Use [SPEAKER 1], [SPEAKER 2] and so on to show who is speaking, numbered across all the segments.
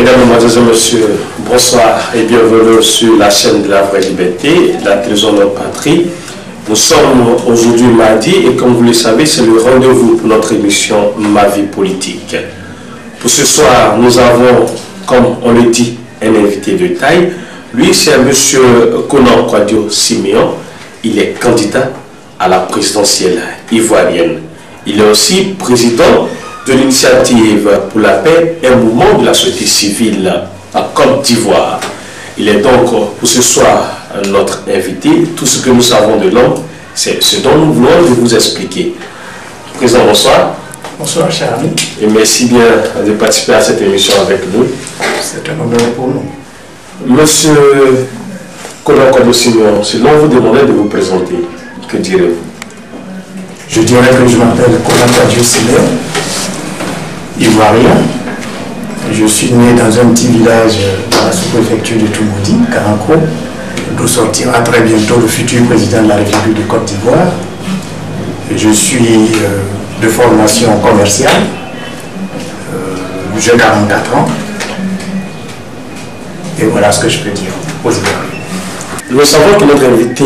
[SPEAKER 1] Mesdames, Mesdemoiselles et Messieurs, bonsoir et bienvenue sur la chaîne de la Vraie Liberté, la télévision de notre patrie. Nous sommes aujourd'hui mardi et comme vous le savez, c'est le rendez-vous pour notre émission Ma vie politique. Pour ce soir, nous avons, comme on le dit, un invité de taille. Lui, c'est M. Konan Kwadwo Simeon. Il est candidat à la présidentielle ivoirienne. Il est aussi président de l'initiative pour la paix, un mouvement de la société civile en Côte d'Ivoire. Il est donc pour ce soir notre invité. Tout ce que nous savons de l'homme, c'est ce dont nous voulons vous expliquer. Président, bonsoir.
[SPEAKER 2] Bonsoir, cher ami.
[SPEAKER 1] Et merci bien de participer à cette émission avec nous.
[SPEAKER 2] C'est un honneur pour nous.
[SPEAKER 1] Monsieur Konan Kwadwo Simeon, si l'on vous demandait de vous présenter, que direz-vous?
[SPEAKER 2] Je dirais que je m'appelle Konan Kwadwo Simeon, ivoirien. Je suis né dans un petit village dans la sous-préfecture de Toumoudi, Karanko, d'où sortira très bientôt le futur président de la République de Côte d'Ivoire. Je suis de formation commerciale. J'ai 44 ans. Et voilà ce que je peux dire aujourd'hui.
[SPEAKER 1] Nous savons que notre invité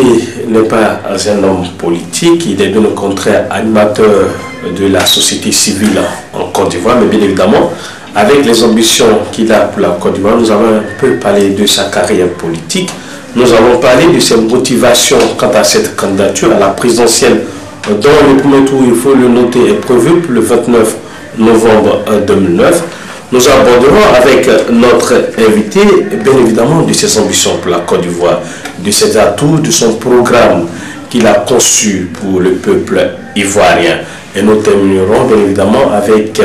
[SPEAKER 1] n'est pas un homme politique, il est bien au contraire animateur de la société civile en Côte d'Ivoire, mais bien évidemment, avec les ambitions qu'il a pour la Côte d'Ivoire, nous avons un peu parlé de sa carrière politique, nous avons parlé de ses motivations quant à cette candidature à la présidentielle dont le premier tour, il faut le noter, est prévu pour le 29 novembre 2009. Nous aborderons avec notre invité, bien évidemment, de ses ambitions pour la Côte d'Ivoire, de ses atouts, de son programme qu'il a conçu pour le peuple ivoirien. Et nous terminerons, bien évidemment, avec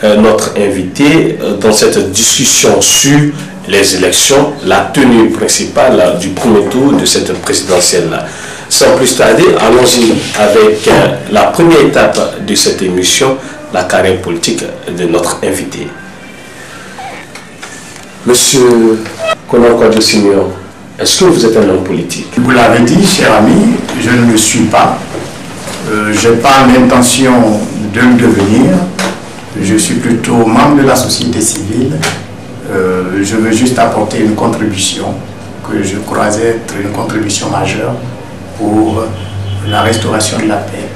[SPEAKER 1] notre invité dans cette discussion sur les élections, la tenue principale du premier tour de cette présidentielle-là. Sans plus tarder, allons-y avec la première étape de cette émission, la carrière politique de notre invité. Monsieur Konan Kwadwo Simeon, est-ce que vous êtes un homme politique?
[SPEAKER 2] Vous l'avez dit, cher ami, je ne le suis pas. Je n'ai pas l'intention de le devenir. Je suis plutôt membre de la société civile. Je veux juste apporter une contribution que je crois être une contribution majeure pour la restauration de la paix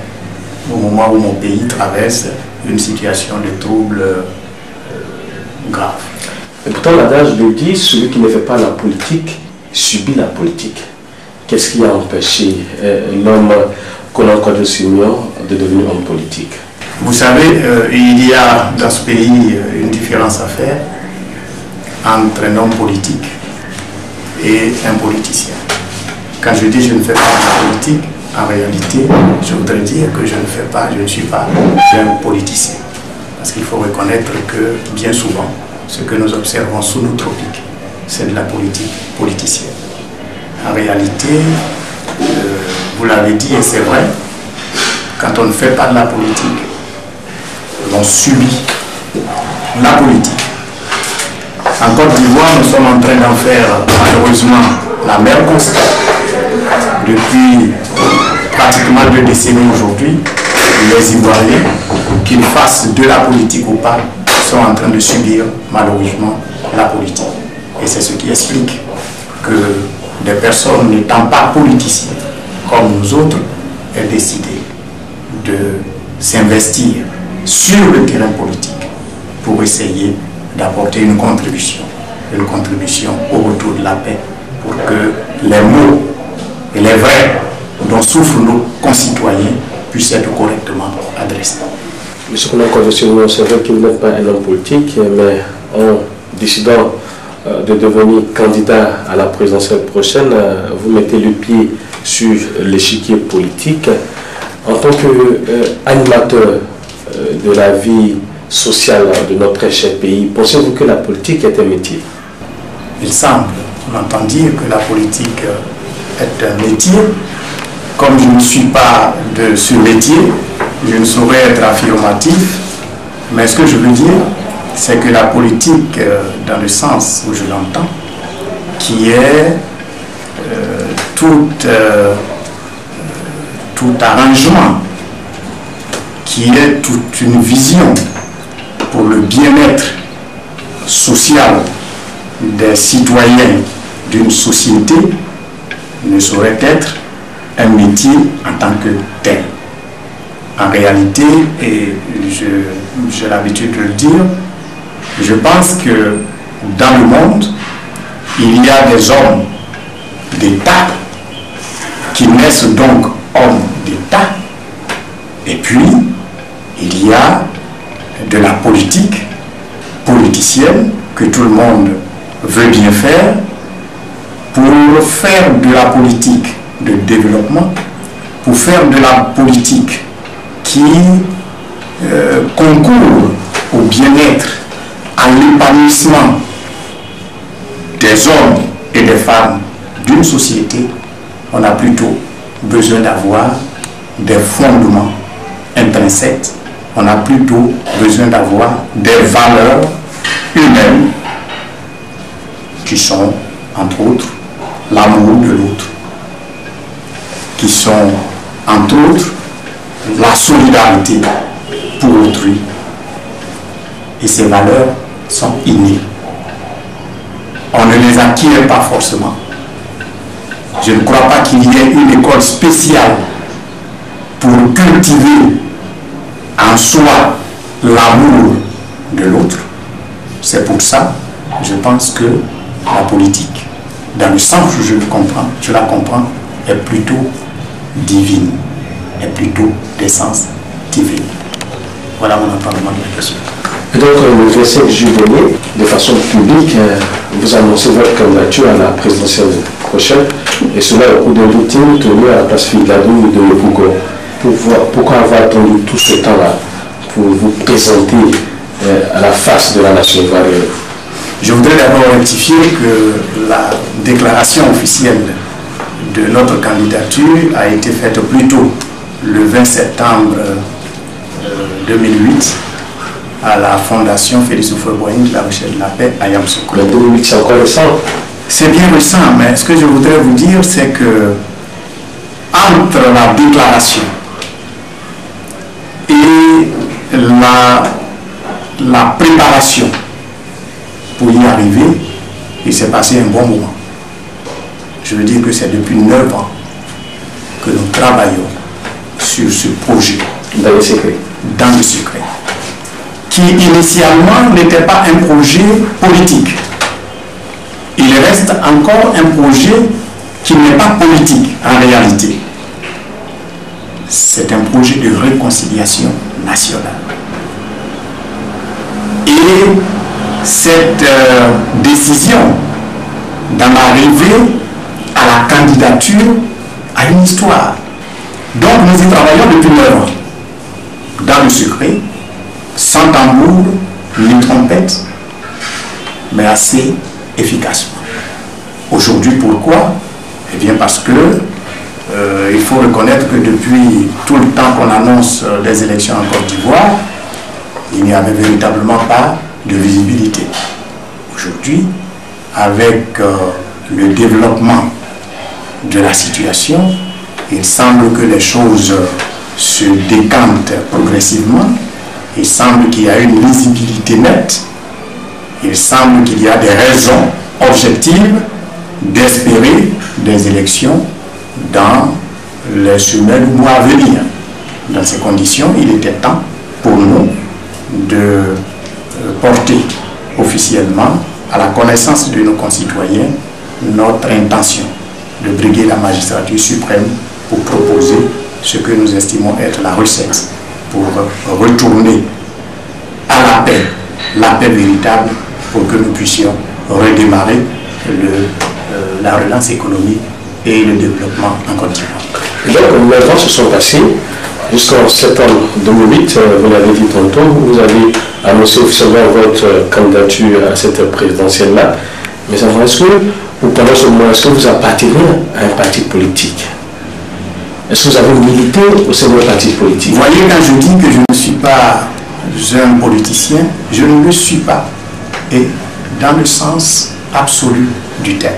[SPEAKER 2] au moment où mon pays traverse une situation de trouble grave.
[SPEAKER 1] Et pourtant, l'adage le dit, celui qui ne fait pas la politique subit la politique. Qu'est-ce qui a empêché l'homme Konan Kwadwo Simeon de devenir homme politique?
[SPEAKER 2] Vous savez, il y a dans ce pays une différence à faire entre un homme politique et un politicien. Quand je dis je ne fais pas la politique, en réalité, je voudrais dire que je ne suis pas un politicien. Parce qu'il faut reconnaître que bien souvent, ce que nous observons sous nos tropiques, c'est de la politique politicienne. En réalité, vous l'avez dit et c'est vrai, quand on ne fait pas de la politique, on subit la politique. En Côte d'Ivoire, nous sommes en train d'en faire malheureusement la même constat. Depuis pratiquement 2 décennies aujourd'hui, les Ivoiriens, qu'ils fassent de la politique ou pas, sont en train de subir malheureusement la politique. Et c'est ce qui explique que des personnes n'étant pas politiciennes comme nous autres aient décidé de s'investir sur le terrain politique pour essayer d'apporter une contribution au retour de la paix pour que les mots et les vrais dont souffrent nos concitoyens puissent être correctement adressés.
[SPEAKER 1] Monsieur Konan Kwadwo Simeon, c'est vrai que vous n'êtes pas un homme politique, mais en décidant de devenir candidat à la présidentielle prochaine, vous mettez le pied sur l'échiquier politique. En tant qu'animateur de la vie sociale de notre très cher pays, pensez-vous que la politique est un métier?
[SPEAKER 2] Il semble, on entend dire que la politique est un métier. Comme je ne suis pas de ce métier, je ne saurais être affirmatif, mais ce que je veux dire, c'est que la politique, dans le sens où je l'entends, qui est tout arrangement, qui est toute une vision pour le bien-être social des citoyens d'une société ne saurait être un métier en tant que tel. En réalité, et j'ai l'habitude de le dire, je pense que dans le monde, il y a des hommes d'État qui naissent donc hommes d'État, et puis il y a de la politique politicienne que tout le monde veut bien faire pour faire de la politique de développement, pour faire de la politique qui concourt au bien-être, à l'épanouissement des hommes et des femmes d'une société. On a plutôt besoin d'avoir des fondements intrinsèques, on a plutôt besoin d'avoir des valeurs humaines qui sont, entre autres, l'amour de l'autre, qui sont, entre autres, la solidarité pour autrui. Et ces valeurs sont innées. On ne les acquiert pas forcément. Je ne crois pas qu'il y ait une école spéciale pour cultiver en soi l'amour de l'autre. C'est pour ça, je pense que la politique, dans le sens où je la comprends, est plutôt divine, est plutôt d'essence divine. Voilà mon entendement de la question.
[SPEAKER 1] Et donc, le 25 juillet, de façon publique, vous annoncez votre candidature à la présidentielle prochaine, et cela au cours d'un meeting tenu à la place Figladou de Yopougon. Pourquoi avoir attendu tout ce temps-là pour vous présenter à la face de la nation ivoirienne?
[SPEAKER 2] Je voudrais d'abord rectifier que la déclaration officielle de notre candidature a été faite plus tôt, le 20 septembre 2008, à la Fondation Félix Houphouët-Boigny de la Recherche de la Paix à Yamoussoukro.
[SPEAKER 1] Mais 2008, c'est encore récent.
[SPEAKER 2] C'est bien récent, mais ce que je voudrais vous dire, c'est que entre la déclaration et la préparation pour y arriver, il s'est passé un bon moment. Je veux dire que c'est depuis 9 ans que nous travaillons sur ce projet.
[SPEAKER 1] Dans le secret.
[SPEAKER 2] Dans le secret. Qui initialement n'était pas un projet politique. Il reste encore un projet qui n'est pas politique en réalité. C'est un projet de réconciliation nationale. Et cette décision d'en arriver à la candidature a une histoire. Donc nous y travaillons depuis 9 ans, dans le secret, sans tambour ni trompette, mais assez efficacement. Aujourd'hui, pourquoi? Eh bien parce que il faut reconnaître que depuis tout le temps qu'on annonce des élections en Côte d'Ivoire, il n'y avait véritablement pas de visibilité. Aujourd'hui, avec le développement de la situation, il semble que les choses se décantent progressivement. Il semble qu'il y a une lisibilité nette. Il semble qu'il y a des raisons objectives d'espérer des élections dans les semaines ou mois à venir. Dans ces conditions, il était temps pour nous de porter officiellement à la connaissance de nos concitoyens notre intention de briguer la magistrature suprême pour proposer ce que nous estimons être la recette pour retourner à la paix véritable, pour que nous puissions redémarrer la relance économique et le développement en Côte d'Ivoire.
[SPEAKER 1] Donc, 9 ans se sont passés. Jusqu'en septembre 2008, vous l'avez dit tantôt, vous avez annoncé officiellement votre candidature à cette présidentielle-là. Mais est-ce que, ou pendant ce moment, est-ce que vous appartenez à un parti politique? Est-ce que vous avez milité au sein d'un parti politique?
[SPEAKER 2] Vous voyez, quand je dis que je ne suis pas un politicien, je ne le suis pas. Et dans le sens absolu du terme.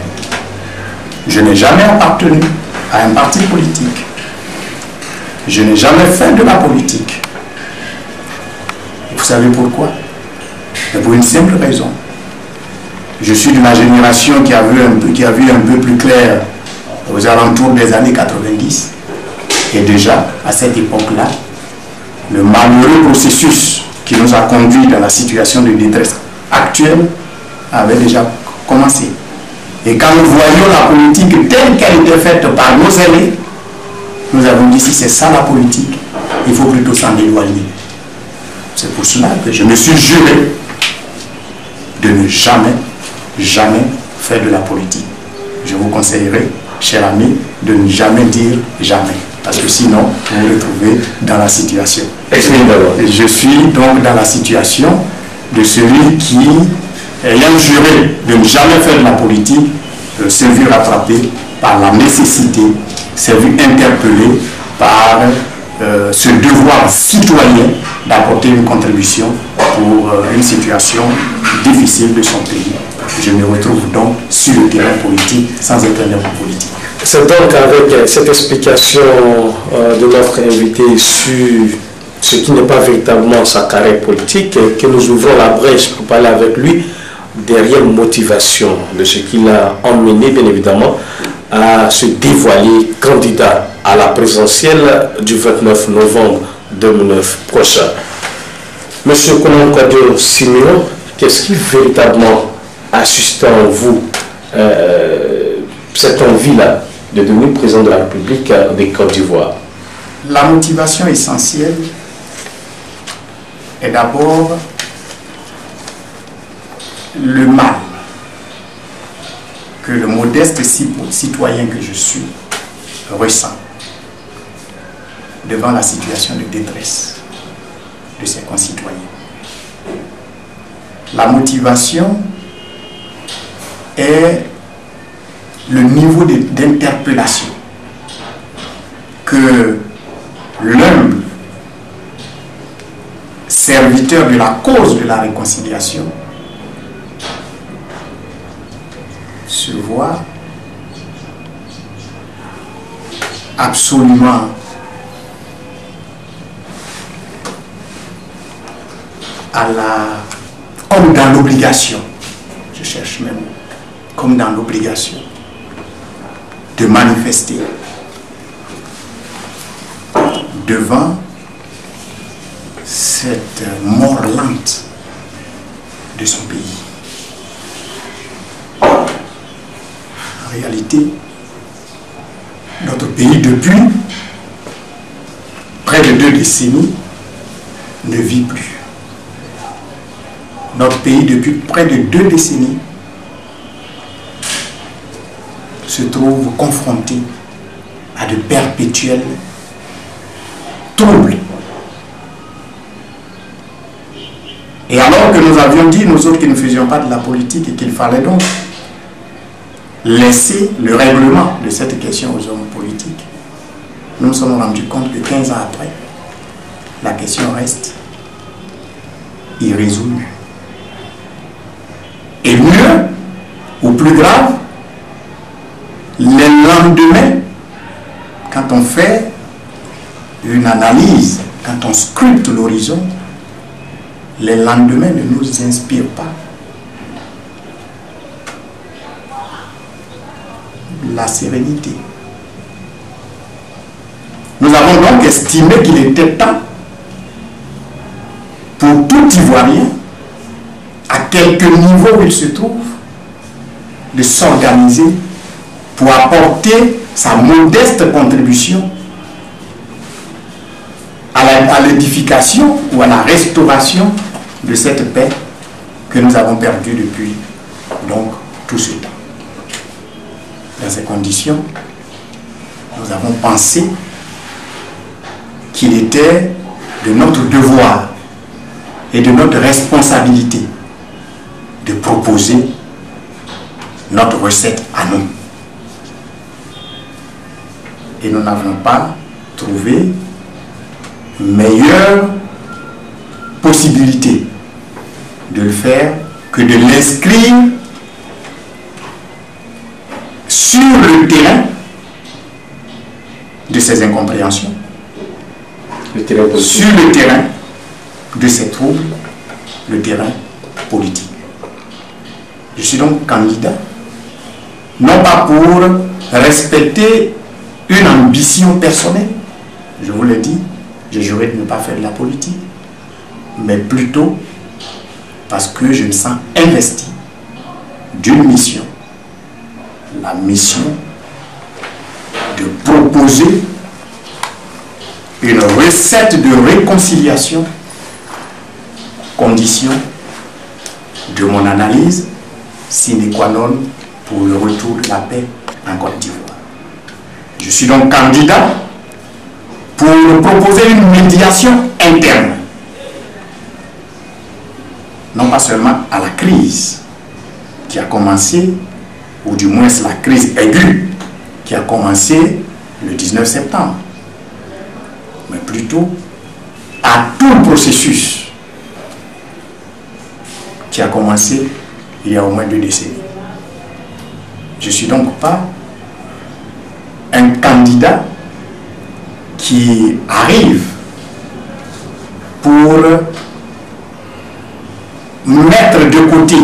[SPEAKER 2] Je n'ai jamais appartenu à un parti politique. Je n'ai jamais fait de la politique. Vous savez pourquoi? Mais pour une simple raison. Je suis de la génération qui a vu un peu plus clair aux alentours des années 90. Et déjà, à cette époque-là, le malheureux processus qui nous a conduits dans la situation de détresse actuelle avait déjà commencé. Et quand nous voyions la politique telle qu'elle était faite par nos aînés, nous avons dit, si c'est ça la politique, il faut plutôt s'en éloigner. C'est pour cela que je me suis juré de ne jamais faire de la politique. Je vous conseillerais, cher ami, de ne jamais dire jamais. Parce que sinon, vous vous retrouvez dans la situation. Je suis donc dans la situation de celui qui, ayant juré de ne jamais faire de la politique, s'est vu rattrapé par la nécessité, s'est vu interpellé par ce devoir citoyen d'apporter une contribution pour une situation difficile de son pays. Je me retrouve donc sur le terrain politique sans être un homme politique.
[SPEAKER 1] C'est donc avec cette explication de notre invité sur ce qui n'est pas véritablement sa carrière politique que nous ouvrons la brèche pour parler avec lui des réelles motivations de ce qu'il a emmené, bien évidemment, à se dévoiler candidat à la présidentielle du 29 novembre 2009 prochain. Monsieur Konan Kwadjo Simeon, qu'est-ce qui véritablement a suscité en vous cette envie-là de devenir président de la République de Côte d'Ivoire?
[SPEAKER 2] La motivation essentielle est d'abord le mal que le modeste citoyen que je suis ressent devant la situation de détresse de ses concitoyens. La motivation est le niveau d'interpellation que l'humble serviteur de la cause de la réconciliation se voit absolument comme dans l'obligation, je cherche même, comme dans l'obligation de manifester devant cette mort lente de son pays. En réalité, notre pays, depuis près de 2 décennies, ne vit plus. Notre pays, depuis près de 2 décennies, se trouve confronté à de perpétuels troubles. Et alors que nous avions dit, nous autres qui ne faisions pas de la politique, et qu'il fallait donc laisser le règlement de cette question aux hommes politiques, nous nous sommes rendus compte que 15 ans après, la question reste irrésolue. Et mieux, ou plus grave, les lendemains, quand on fait une analyse, quand on scrute l'horizon, les lendemains ne nous inspirent pas la sérénité. Nous avons donc estimé qu'il était temps pour tout Ivoirien, à quelque niveau où il se trouve, de s'organiser pour apporter sa modeste contribution à l'édification ou à la restauration de cette paix que nous avons perdue depuis donc tout ce temps. Dans ces conditions, nous avons pensé qu'il était de notre devoir et de notre responsabilité de proposer notre recette à nous. Et nous n'avons pas trouvé meilleure possibilité de le faire que de l'inscrire sur le terrain de ces incompréhensions, sur le terrain de ces troubles, le terrain politique. Je suis donc candidat, non pas pour respecter une ambition personnelle, je vous l'ai dit, j'ai juré de ne pas faire de la politique, mais plutôt parce que je me sens investi d'une mission, la mission de proposer une recette de réconciliation, condition de mon analyse sine qua non pour le retour de la paix en Côte d'Ivoire. Je suis donc candidat pour proposer une médiation interne, non pas seulement à la crise qui a commencé, ou du moins la crise aiguë qui a commencé le 19 septembre, mais plutôt à tout le processus qui a commencé il y a au moins 2 décennies. Je ne suis donc pas un candidat qui arrive pour mettre de côté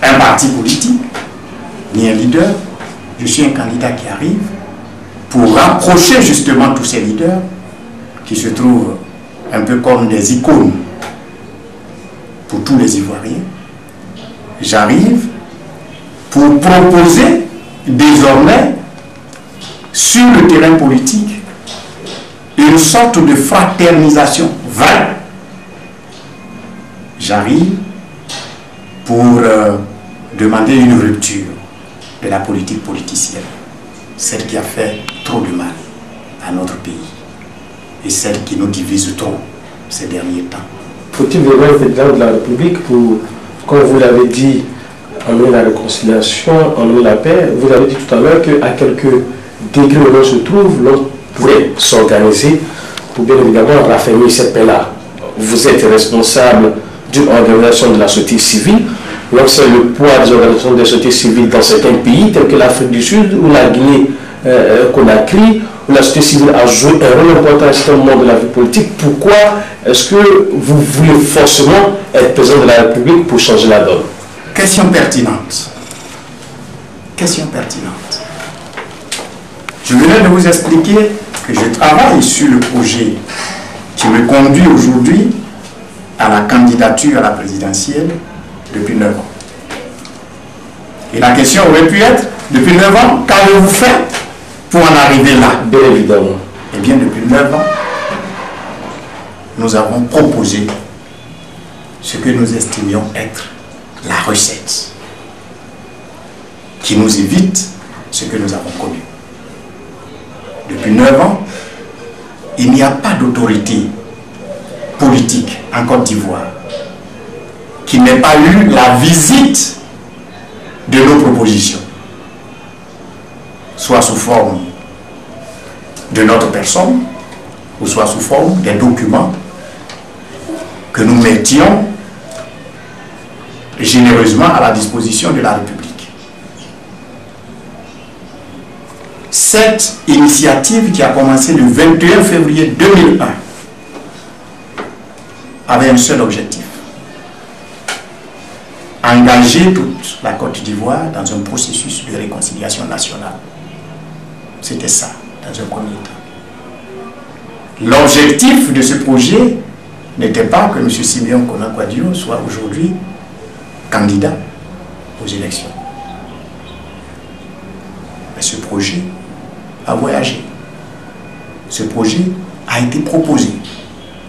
[SPEAKER 2] un parti politique, ni un leader. Je suis un candidat qui arrive pour rapprocher justement tous ces leaders qui se trouvent un peu comme des icônes pour tous les Ivoiriens. J'arrive pour proposer désormais sur le terrain politique une sorte de fraternisation vraie. J'arrive pour demander une rupture de la politique politicienne, celle qui a fait trop de mal à notre pays et celle qui nous divise trop ces derniers temps.
[SPEAKER 1] Faut-il vraiment être président de la République pour, comme vous l'avez dit, emmener la réconciliation, emmener la paix? Vous avez dit tout à l'heure qu'à quelques degrés où l'on se trouve, l'on pourrait s'organiser pour bien évidemment raffermir cette paix-là. Vous êtes responsable d'une organisation de la société civile. Donc c'est le poids des organisations de la société civile dans certains pays, tels que l'Afrique du Sud ou la Guinée-Conakry, où la société civile a joué un rôle important à un certain moment de la vie politique. Pourquoi est-ce que vous voulez forcément être président de la République pour changer la donne?
[SPEAKER 2] Question pertinente. Question pertinente. Je venais de vous expliquer que je travaille sur le projet qui me conduit aujourd'hui à la candidature à la présidentielle depuis 9 ans. Et la question aurait pu être, depuis 9 ans, qu'avez-vous fait pour en arriver là?
[SPEAKER 1] Bien évidemment.
[SPEAKER 2] Eh bien, depuis 9 ans, nous avons proposé ce que nous estimions être la recette qui nous évite ce que nous avons connu. Depuis 9 ans, il n'y a pas d'autorité politique en Côte d'Ivoire qui n'ait pas eu la visite de nos propositions, soit sous forme de notre personne, ou soit sous forme des documents que nous mettions généreusement à la disposition de la République. Cette initiative qui a commencé le 21 février 2001 avait un seul objectif: engager toute la Côte d'Ivoire dans un processus de réconciliation nationale. C'était ça, dans un premier temps. L'objectif de ce projet n'était pas que M. Simeon Konakwadio soit aujourd'hui candidat aux élections. Mais ce projet a voyagé. Ce projet a été proposé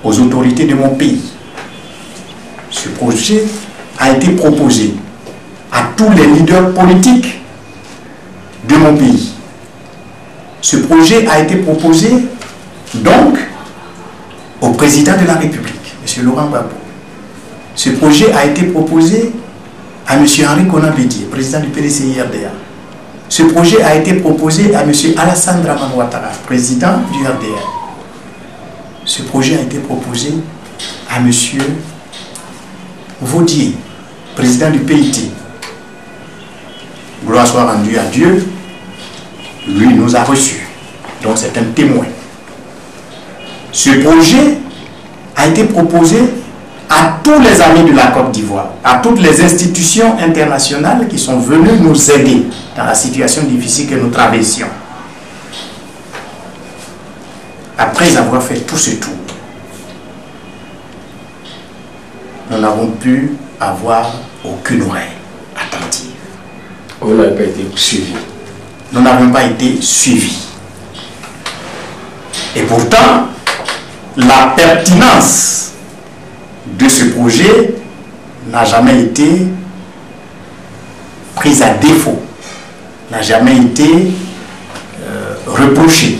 [SPEAKER 2] aux autorités de mon pays. Ce projet a été proposé à tous les leaders politiques de mon pays. Ce projet a été proposé donc au président de la République, M. Laurent Gbagbo. Ce projet a été proposé à M. Henri Konan Bédié, président du PDCI-RDA. Ce projet a été proposé à M. Alassane Dramane Ouattara, président du RDA. Ce projet a été proposé à M. Vaudier, président du PIT. Gloire soit rendue à Dieu, lui nous a reçus. Donc c'est un témoin. Ce projet a été proposé à tous les amis de la Côte d'Ivoire, à toutes les institutions internationales qui sont venues nous aider dans la situation difficile que nous traversions. Après avoir fait tout ce tour, nous n'avons pu avoir aucune oreille attentive.
[SPEAKER 1] Vous n'avez pas été suivi.
[SPEAKER 2] Nous n'avons pas été suivis. Et pourtant, la pertinence de ce projet n'a jamais été prise à défaut, n'a jamais été reprochée.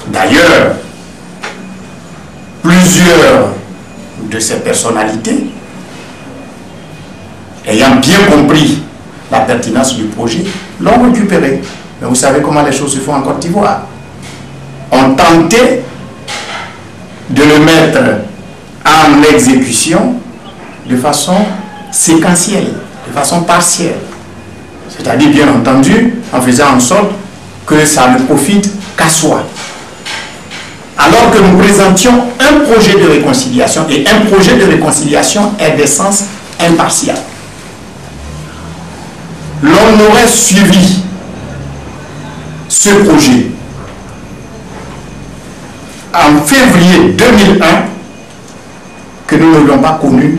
[SPEAKER 2] D'ailleurs, plusieurs de ces personnalités, ayant bien compris la pertinence du projet, l'ont récupéré. Mais vous savez comment les choses se font en Côte d'Ivoire. On tentait de le mettre en exécution de façon séquentielle, de façon partielle. C'est-à-dire, bien entendu, en faisant en sorte que ça ne profite qu'à soi. Alors que nous présentions un projet de réconciliation, et un projet de réconciliation est d'essence impartial. L'on aurait suivi ce projet en février 2001 que nous n'aurions pas connu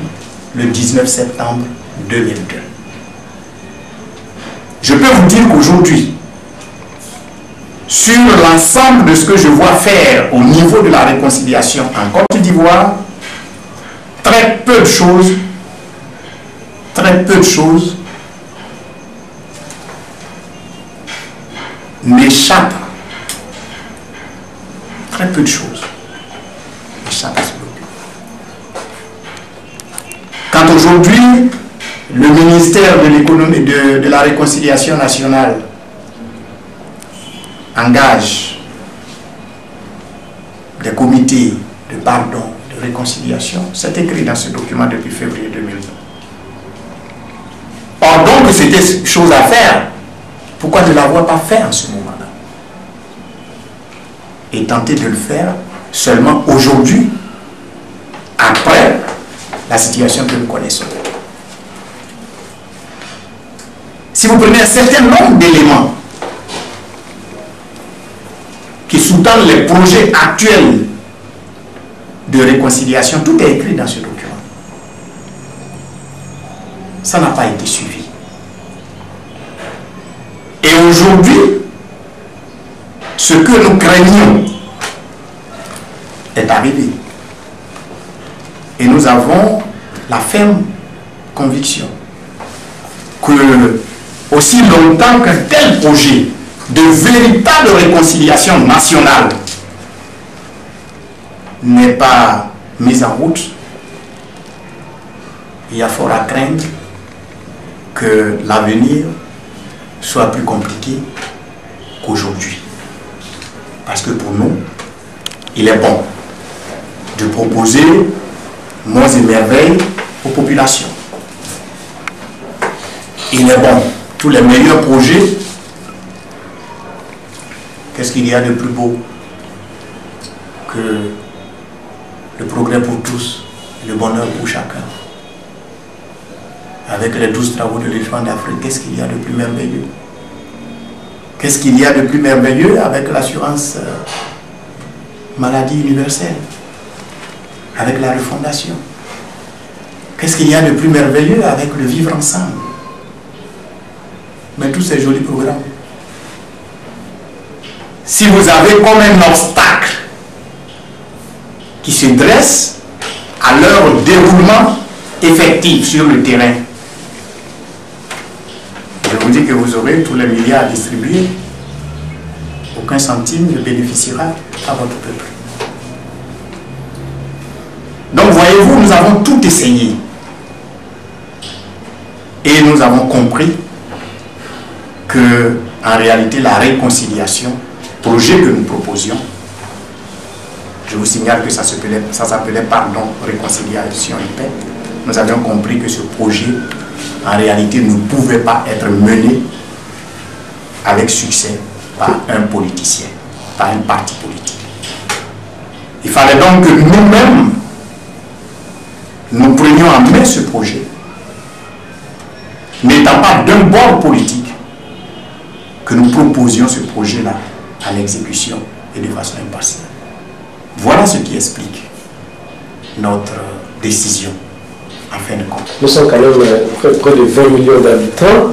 [SPEAKER 2] le 19 septembre 2002. Je peux vous dire qu'aujourd'hui, sur l'ensemble de ce que je vois faire au niveau de la réconciliation en Côte d'Ivoire, très peu de choses m'échappent. Très peu de choses m'échappent à ce document. Quand aujourd'hui, le ministère de l'économie de la réconciliation nationale engage des comités de pardon, de réconciliation, c'est écrit dans ce document depuis février 2020. Or donc c'était chose à faire, pourquoi ne l'avoir pas fait en ce moment-là? Et tenter de le faire seulement aujourd'hui, après la situation que nous connaissons. Si vous prenez un certain nombre d'éléments qui sous-tendent les projets actuels de réconciliation, tout est écrit dans ce document. Ça n'a pas été suivi. Et aujourd'hui, ce que nous craignions est arrivé. Et nous avons la ferme conviction que aussi longtemps qu'un tel projet de véritable réconciliation nationale n'est pas mis en route, il y a fort à craindre que l'avenir soit plus compliqué qu'aujourd'hui. Parce que pour nous, il est bon de proposer monts et merveilles aux populations. Il est bon, tous les meilleurs projets. Qu'est-ce qu'il y a de plus beau que le progrès pour tous, le bonheur pour chacun? Avec les 12 travaux de l'éléphant d'Afrique, qu'est-ce qu'il y a de plus merveilleux? Qu'est-ce qu'il y a de plus merveilleux avec l'assurance maladie universelle, avec la refondation? Qu'est-ce qu'il y a de plus merveilleux avec le vivre ensemble? Mais tous ces jolis programmes, si vous avez comme un obstacle qui se dresse à leur déroulement effectif sur le terrain, je vous dis que vous aurez tous les milliards à distribuer, aucun centime ne bénéficiera à votre peuple. Donc voyez-vous, nous avons tout essayé et nous avons compris que en réalité la réconciliation, projet que nous proposions, je vous signale que ça s'appelait pardon, réconciliation et paix. Nous avions compris que ce projet en réalité ne pouvait pas être mené avec succès par un politicien, par un parti politique. Il fallait donc que nous-mêmes nous prenions en main ce projet, n'étant pas d'un bord politique, que nous proposions ce projet-là à l'exécution et de façon impartiale. Voilà ce qui explique notre décision, en fin de compte.
[SPEAKER 1] Nous sommes quand même près de 20 millions d'habitants.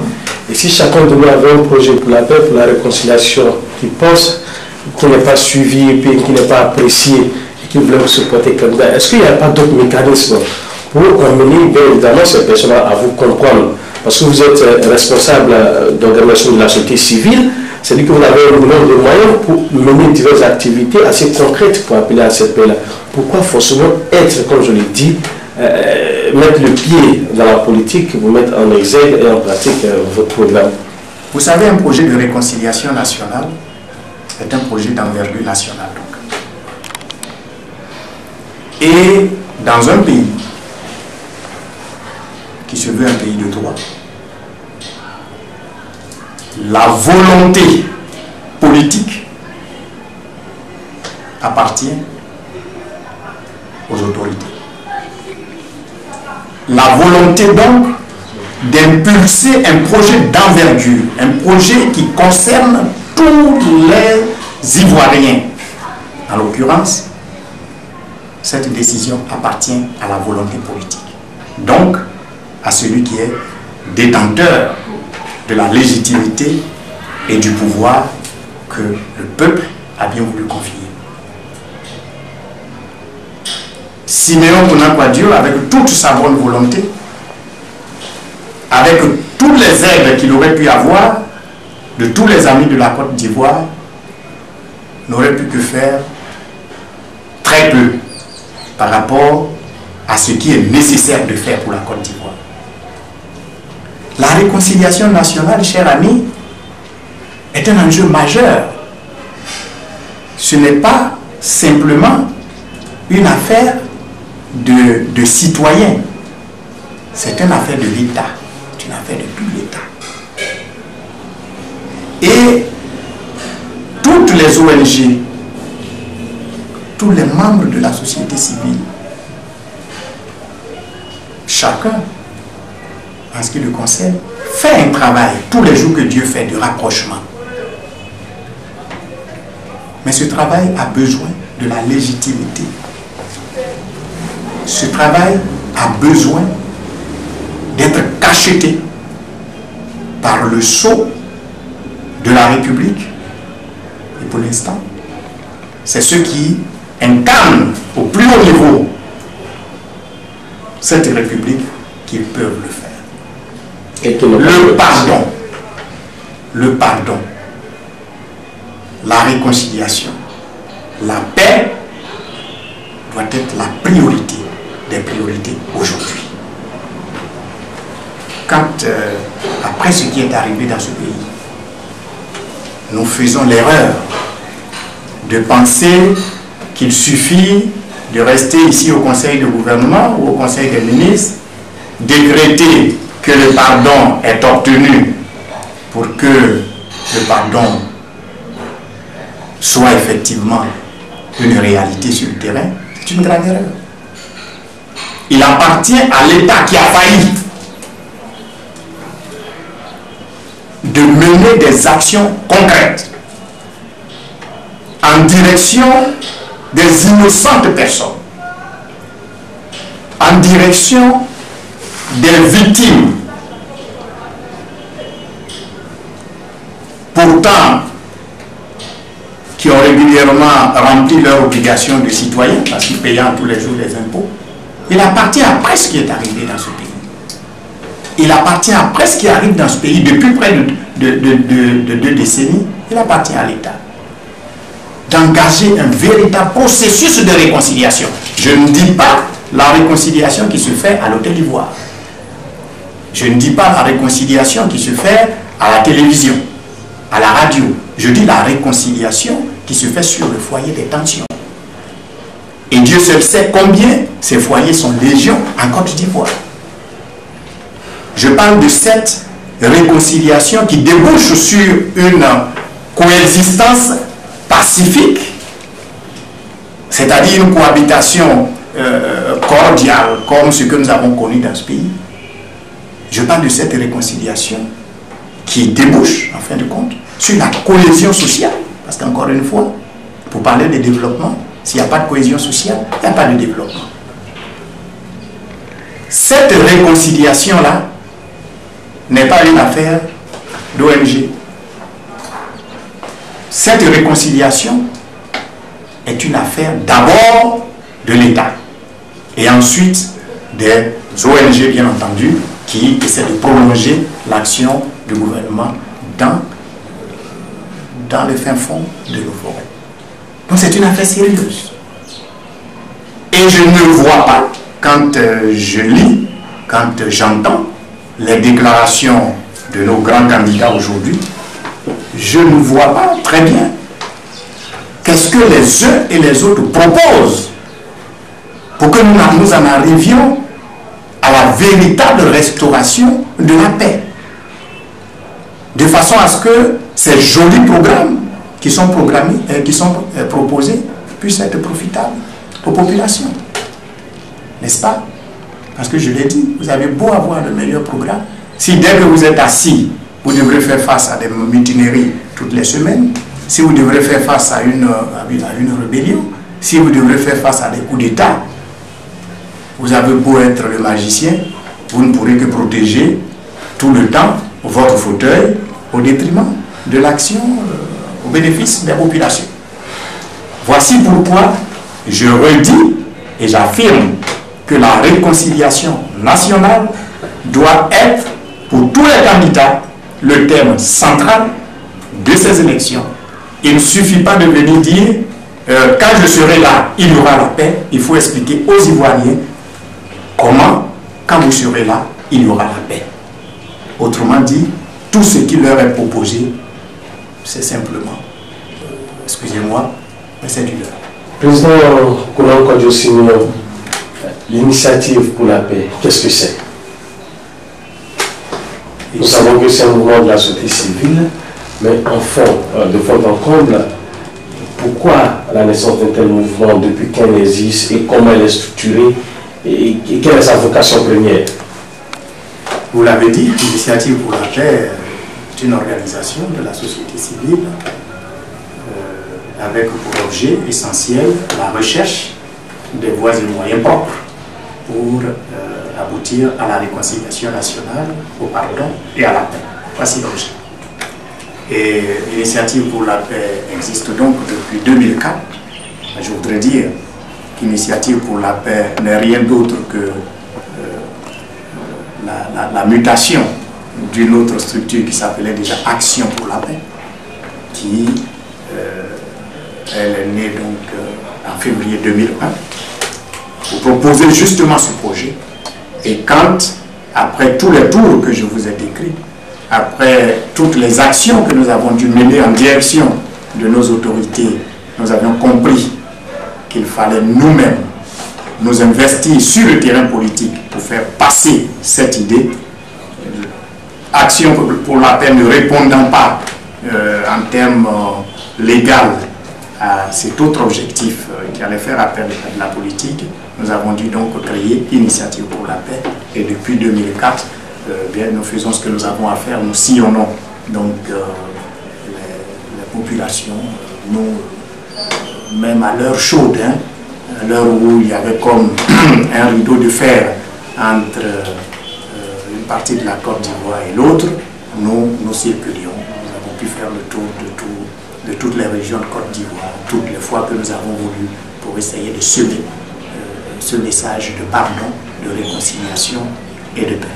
[SPEAKER 1] Et si chacun de nous avait un projet pour la paix, pour la réconciliation, qui n'est pas suivi et puis qui n'est pas apprécié et qui voulait se porter candidat, est-ce qu'il n'y a pas d'autres mécanismes pour amener bien évidemment ces personnes à vous comprendre? Parce que vous êtes responsable d'organisation de la société civile, c'est-à-dire que vous avez un nombre de moyens pour mener diverses activités assez concrètes pour appeler à cette paix-là. Pourquoi forcément être, comme je l'ai dit, mettre le pied dans la politique, vous mettre en exergue et en pratique votre programme?
[SPEAKER 2] Vous savez, un projet de réconciliation nationale est un projet d'envergure nationale. Donc. Et dans un pays qui se veut un pays de droit, la volonté politique appartient aux autorités. La volonté donc d'impulser un projet d'envergure, un projet qui concerne tous les Ivoiriens. En l'occurrence, cette décision appartient à la volonté politique. Donc, à celui qui est détenteur de la légitimité et du pouvoir que le peuple a bien voulu confier. Siméon Bonadio, avec toute sa bonne volonté, avec toutes les aides qu'il aurait pu avoir de tous les amis de la Côte d'Ivoire, n'aurait pu que faire très peu par rapport à ce qui est nécessaire de faire pour la Côte d'Ivoire. La réconciliation nationale, chers amis, est un enjeu majeur. Ce n'est pas simplement une affaire de citoyens. C'est une affaire de l'État. C'est une affaire de tout l'État. Et toutes les ONG, tous les membres de la société civile, chacun, en ce qui le concerne, fait un travail tous les jours que Dieu fait de rapprochement. Mais ce travail a besoin de la légitimité. Ce travail a besoin d'être cacheté par le sceau de la République. Et pour l'instant, c'est ceux qui incarnent au plus haut niveau cette République qui peuvent le faire.
[SPEAKER 1] Et
[SPEAKER 2] le pardon, la réconciliation, la paix doit être la priorité des priorités aujourd'hui. Quand, après ce qui est arrivé dans ce pays, nous faisons l'erreur de penser qu'il suffit de rester ici au Conseil de gouvernement ou au Conseil des ministres, décréter que le pardon est obtenu pour que le pardon soit effectivement une réalité sur le terrain. C'est une grande erreur. Il appartient à l'État qui a failli de mener des actions concrètes en direction des innocentes personnes, en direction des victimes, pourtant qui ont régulièrement rempli leur obligation de citoyen, parce qu'ils payent tous les jours les impôts. Il appartient après ce qui est arrivé dans ce pays. Il appartient après ce qui arrive dans ce pays depuis près de 2 décennies. Il appartient à l'État d'engager un véritable processus de réconciliation. Je ne dis pas la réconciliation qui se fait à l'Hôtel d'Ivoire. Je ne dis pas la réconciliation qui se fait à la télévision, à la radio. Je dis la réconciliation qui se fait sur le foyer des tensions. Et Dieu seul sait combien ces foyers sont légion en Côte d'Ivoire. Je parle de cette réconciliation qui débouche sur une coexistence pacifique, c'est-à-dire une cohabitation cordiale comme ce que nous avons connu dans ce pays. Je parle de cette réconciliation qui débouche, en fin de compte, sur la cohésion sociale. Parce qu'encore une fois, pour parler de développement, s'il n'y a pas de cohésion sociale, il n'y a pas de développement. Cette réconciliation-là n'est pas une affaire d'ONG. Cette réconciliation est une affaire d'abord de l'État et ensuite des ONG, bien entendu, qui essaient de prolonger l'action du gouvernement dans le fin fond de nos forêts. Donc c'est une affaire sérieuse. Et je ne vois pas, quand je lis, quand j'entends les déclarations de nos grands candidats aujourd'hui, je ne vois pas très bien qu'est-ce que les uns et les autres proposent pour que nous en arrivions à la véritable restauration de la paix. De façon à ce que ces jolis programmes qui sont programmés, qui sont proposés puissent être profitables aux populations. N'est-ce pas? Parce que je l'ai dit, vous avez beau avoir le meilleur programme, si dès que vous êtes assis, vous devrez faire face à des mutineries toutes les semaines, si vous devrez faire face à une rébellion, si vous devrez faire face à des coups d'État, vous avez beau être le magicien, vous ne pourrez que protéger tout le temps votre fauteuil au détriment de l'action au bénéfice des populations. Voici pourquoi je redis et j'affirme que la réconciliation nationale doit être pour tous les candidats le thème central de ces élections. Il ne suffit pas de venir dire quand je serai là, il y aura la paix. Il faut expliquer aux Ivoiriens comment, quand vous serez là, il y aura la paix. Autrement dit, tout ce qui leur est proposé, c'est simplement, excusez-moi, mais c'est du leur.
[SPEAKER 1] Président Kounan Kodjo-Simyon, l'initiative pour la paix, qu'est-ce que c'est? Nous savons que c'est un mouvement de la société civile, mais en fond, de fond en comble, pourquoi la naissance d'un tel mouvement, depuis quand il existe et comment elle est structurée et quelle est sa vocation première?
[SPEAKER 2] Vous l'avez dit, l'initiative pour la paix est une organisation de la société civile avec pour objet essentiel la recherche des voies et moyens propres pour aboutir à la réconciliation nationale, au pardon et à la paix. Voici l'objet. Et l'initiative pour la paix existe donc depuis 2004. Je voudrais dire qu'initiative pour la paix n'est rien d'autre que la mutation d'une autre structure qui s'appelait déjà Action pour la paix, qui elle est née donc en février 2001 pour proposer justement ce projet. Et quand, après tous les tours que je vous ai décrits, après toutes les actions que nous avons dû mener en direction de nos autorités, nous avions compris qu'il fallait nous-mêmes nous investir sur le terrain politique pour faire passer cette idée. Action pour la paix ne répondant pas en termes légaux à cet autre objectif qui allait faire appel à la politique, nous avons dû donc créer Initiative pour la paix. Et depuis 2004, bien, nous faisons ce que nous avons à faire, nous sillonnons donc les populations, nous, même à l'heure chaude, hein, à l'heure où il y avait comme un rideau de fer entre une partie de la Côte d'Ivoire et l'autre, nous circulions. Nous avons pu faire le tour de toutes les régions de Côte d'Ivoire, toutes les fois que nous avons voulu, pour essayer de semer ce message de pardon, de réconciliation et de paix.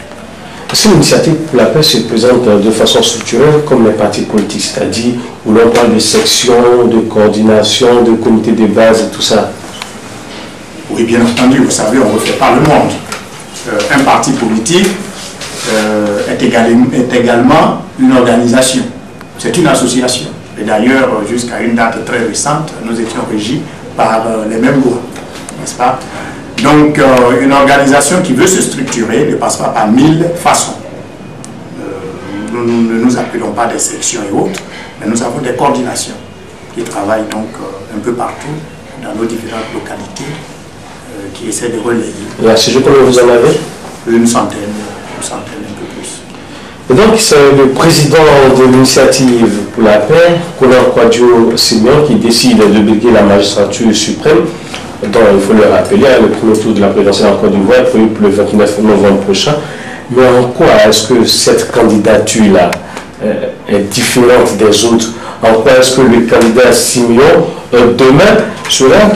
[SPEAKER 1] Est-ce que l'initiative pour la paix se présente de façon structurelle comme les partis politiques, c'est-à-dire où l'on parle de sections, de coordination, de comités de base et tout ça?
[SPEAKER 2] Oui, bien entendu, vous savez, on ne refait pas le monde. Un parti politique est également une organisation. C'est une association. Et d'ailleurs, jusqu'à une date très récente, nous étions régis par les mêmes lois, n'est-ce pas? Donc, une organisation qui veut se structurer ne passe pas par 1000 façons. Nous ne nous appelons pas des sections et autres, mais nous avons des coordinations qui travaillent donc un peu partout dans nos différentes localités qui essaient de relayer.
[SPEAKER 1] Et à ce jour, combien vous en avez?
[SPEAKER 2] Une centaine, un peu plus.
[SPEAKER 1] Et donc, c'est le président de l'initiative pour la paix, Konan Kwadjo Simeon, qui décide de briguer la magistrature suprême, dont il faut le rappeler, le premier tour de la présidentielle en Côte d'Ivoire est prévu pour le 29 novembre prochain. Mais en quoi est-ce que cette candidature-là est différente des autres? En quoi est-ce que le candidat Simeon, demain, sera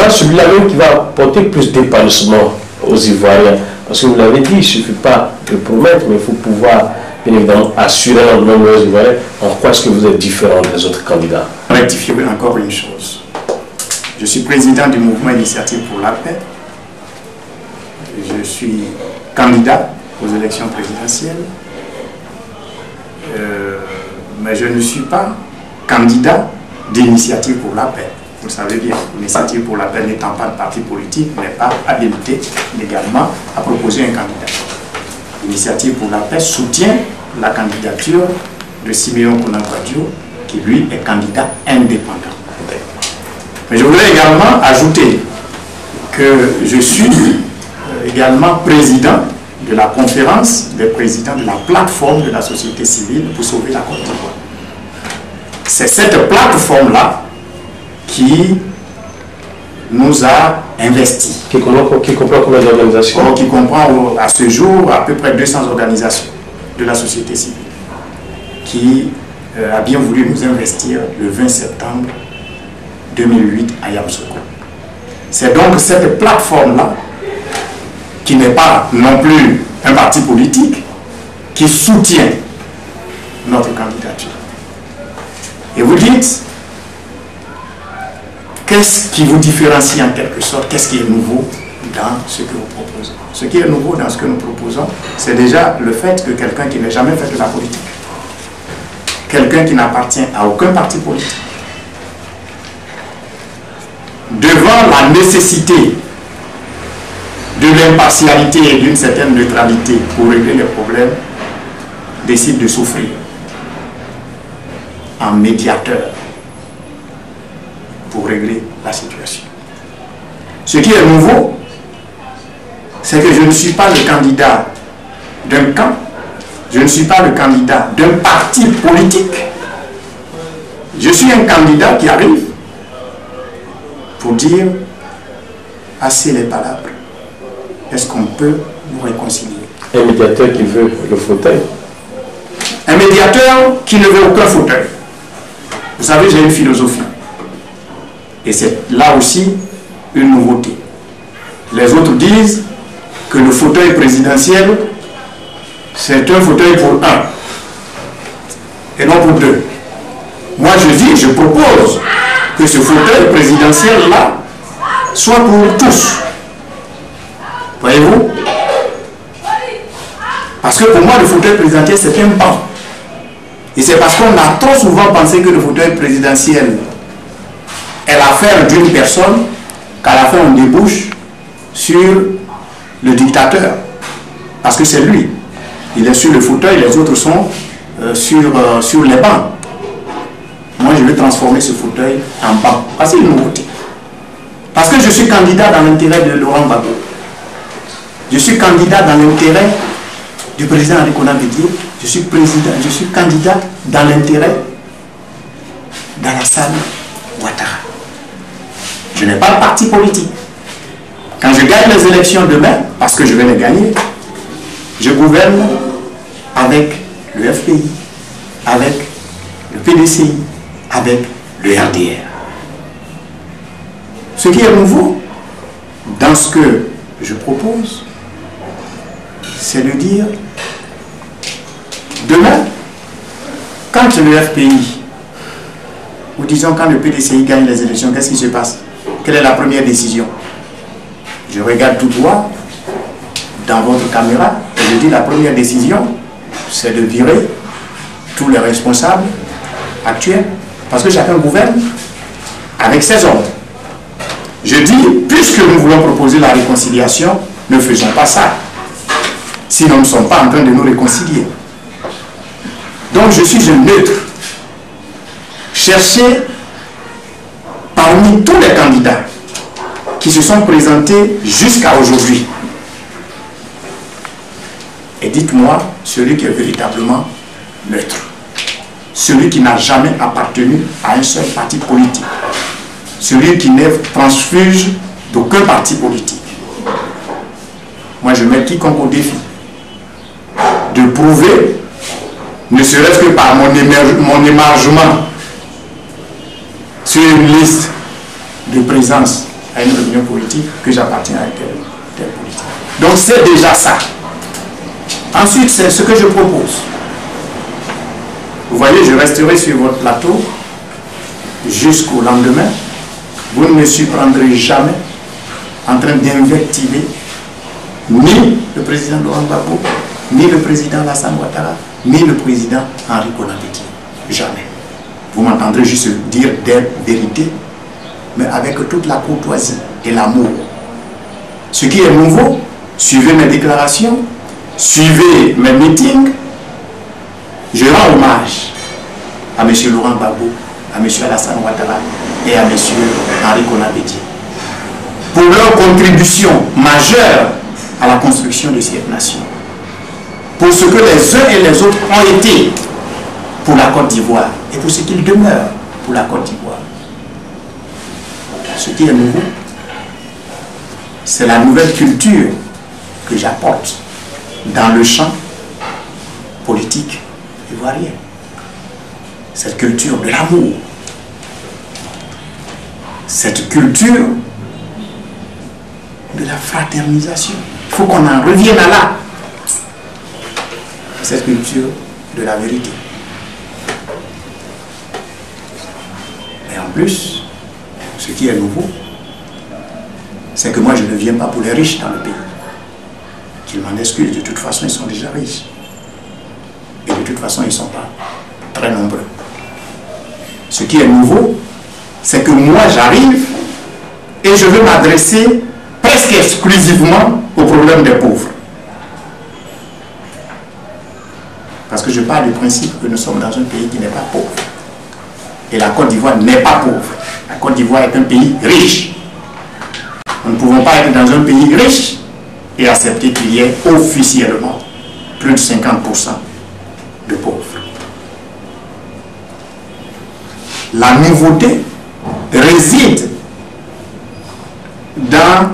[SPEAKER 1] celui-là même qui va apporter plus d'épanouissement aux Ivoiriens? Parce que vous l'avez dit, il ne suffit pas de promettre, mais il faut pouvoir, bien évidemment, assurer l'endemain aux Ivoiriens. En quoi est-ce que vous êtes différent des autres candidats?
[SPEAKER 2] Rectifier encore une chose. Je suis président du mouvement Initiative pour la paix. Je suis candidat aux élections présidentielles. Mais je ne suis pas candidat d'Initiative pour la paix. Vous le savez bien, l'Initiative pour la paix n'étant pas de parti politique n'est pas habilité légalement à proposer un candidat. L'Initiative pour la paix soutient la candidature de Simeon Konan Kwadjo, qui lui est candidat indépendant. Mais je voudrais également ajouter que je suis également président de la conférence des présidents de la plateforme de la société civile pour sauver la Côte d'Ivoire. C'est cette plateforme-là qui nous a investis.
[SPEAKER 1] Qui comprend combien d'organisations?
[SPEAKER 2] Qui comprend à ce jour à peu près 200 organisations de la société civile qui a bien voulu nous investir le 20 septembre 2008 à Yamoussoukro. C'est donc cette plateforme-là, qui n'est pas non plus un parti politique, qui soutient notre candidature. Et vous dites, qu'est-ce qui vous différencie en quelque sorte? Qu'est-ce qui est nouveau dans ce que nous proposons? Ce qui est nouveau dans ce que nous proposons, c'est déjà le fait que quelqu'un qui n'a jamais fait de la politique, quelqu'un qui n'appartient à aucun parti politique, devant la nécessité de l'impartialité et d'une certaine neutralité pour régler les problèmes, décide de s'offrir en médiateur pour régler la situation. Ce qui est nouveau, c'est que je ne suis pas le candidat d'un camp, je ne suis pas le candidat d'un parti politique, je suis un candidat qui arrive pour dire assez les palabres. Est-ce qu'on peut nous réconcilier?
[SPEAKER 1] Un médiateur qui veut le fauteuil.
[SPEAKER 2] Un médiateur qui ne veut aucun fauteuil. Vous savez, j'ai une philosophie. Et c'est là aussi une nouveauté. Les autres disent que le fauteuil présidentiel, c'est un fauteuil pour un et non pour deux. Moi, je propose que ce fauteuil présidentiel-là soit pour tous. Voyez-vous? Parce que pour moi, le fauteuil présidentiel, c'est un banc. Et c'est parce qu'on a trop souvent pensé que le fauteuil présidentiel est l'affaire d'une personne qu'à la fin, on débouche sur le dictateur. Parce que c'est lui. Il est sur le fauteuil, les autres sont sur les bancs. Moi, je vais transformer ce fauteuil en banc. Parce que c'est une nouveauté. Parce que je suis candidat dans l'intérêt de Laurent Gbagbo. Je suis candidat dans l'intérêt du président Henri Konan Bédié. Je suis candidat dans l'intérêt d'Alassane Ouattara. Je n'ai pas de parti politique. Quand je gagne les élections demain, parce que je vais les gagner, je gouverne avec le FPI, avec le PDCI, avec le RDR. Ce qui est nouveau dans ce que je propose, c'est de dire, demain, quand le FPI, ou disons quand le PDCI gagne les élections, qu'est-ce qui se passe? Quelle est la première décision? Je regarde tout droit dans votre caméra et je dis la première décision, c'est de virer tous les responsables actuels, parce que chacun gouverne avec ses hommes. Je dis, puisque nous voulons proposer la réconciliation, ne faisons pas ça. Sinon, nous ne sommes pas en train de nous réconcilier. Donc, je suis un neutre. Cherchez parmi tous les candidats qui se sont présentés jusqu'à aujourd'hui. Et dites-moi, celui qui est véritablement neutre, celui qui n'a jamais appartenu à un seul parti politique, celui qui n'est transfuge d'aucun parti politique. Moi, je mets quiconque au défi de prouver, ne serait-ce que par mon émargement sur une liste de présence à une réunion politique, que j'appartiens à telle politique. Donc c'est déjà ça. Ensuite, c'est ce que je propose. Vous voyez, je resterai sur votre plateau jusqu'au lendemain. Vous ne me surprendrez jamais en train d'invectiver ni le président Laurent Gbagbo, ni le président Alassane Ouattara, ni le président Henri Konan Bédié. Jamais. Vous m'entendrez juste dire des vérités, mais avec toute la courtoisie et l'amour. Ce qui est nouveau, suivez mes déclarations, suivez mes meetings. Je rends hommage à M. Laurent Gbagbo, à M. Alassane Ouattara et à M. Henri Konan Bédié pour leur contribution majeure à la construction de cette nation. Pour ce que les uns et les autres ont été pour la Côte d'Ivoire et pour ce qu'ils demeurent pour la Côte d'Ivoire. Ce qui est nouveau, c'est la nouvelle culture que j'apporte dans le champ politique ivoirien. Cette culture de l'amour, cette culture de la fraternisation. Il faut qu'on en revienne à là. Cette culture de la vérité. Et en plus, ce qui est nouveau, c'est que moi je ne viens pas pour les riches dans le pays. Qu'ils m'en excusent, de toute façon ils sont déjà riches. Et de toute façon ils ne sont pas très nombreux. Ce qui est nouveau, c'est que moi j'arrive et je veux m'adresser presque exclusivement aux problèmes des pauvres. Parce que je parle du principe que nous sommes dans un pays qui n'est pas pauvre. Et la Côte d'Ivoire n'est pas pauvre. La Côte d'Ivoire est un pays riche. Nous ne pouvons pas être dans un pays riche et accepter qu'il y ait officiellement plus de 50% de pauvres. La nouveauté réside dans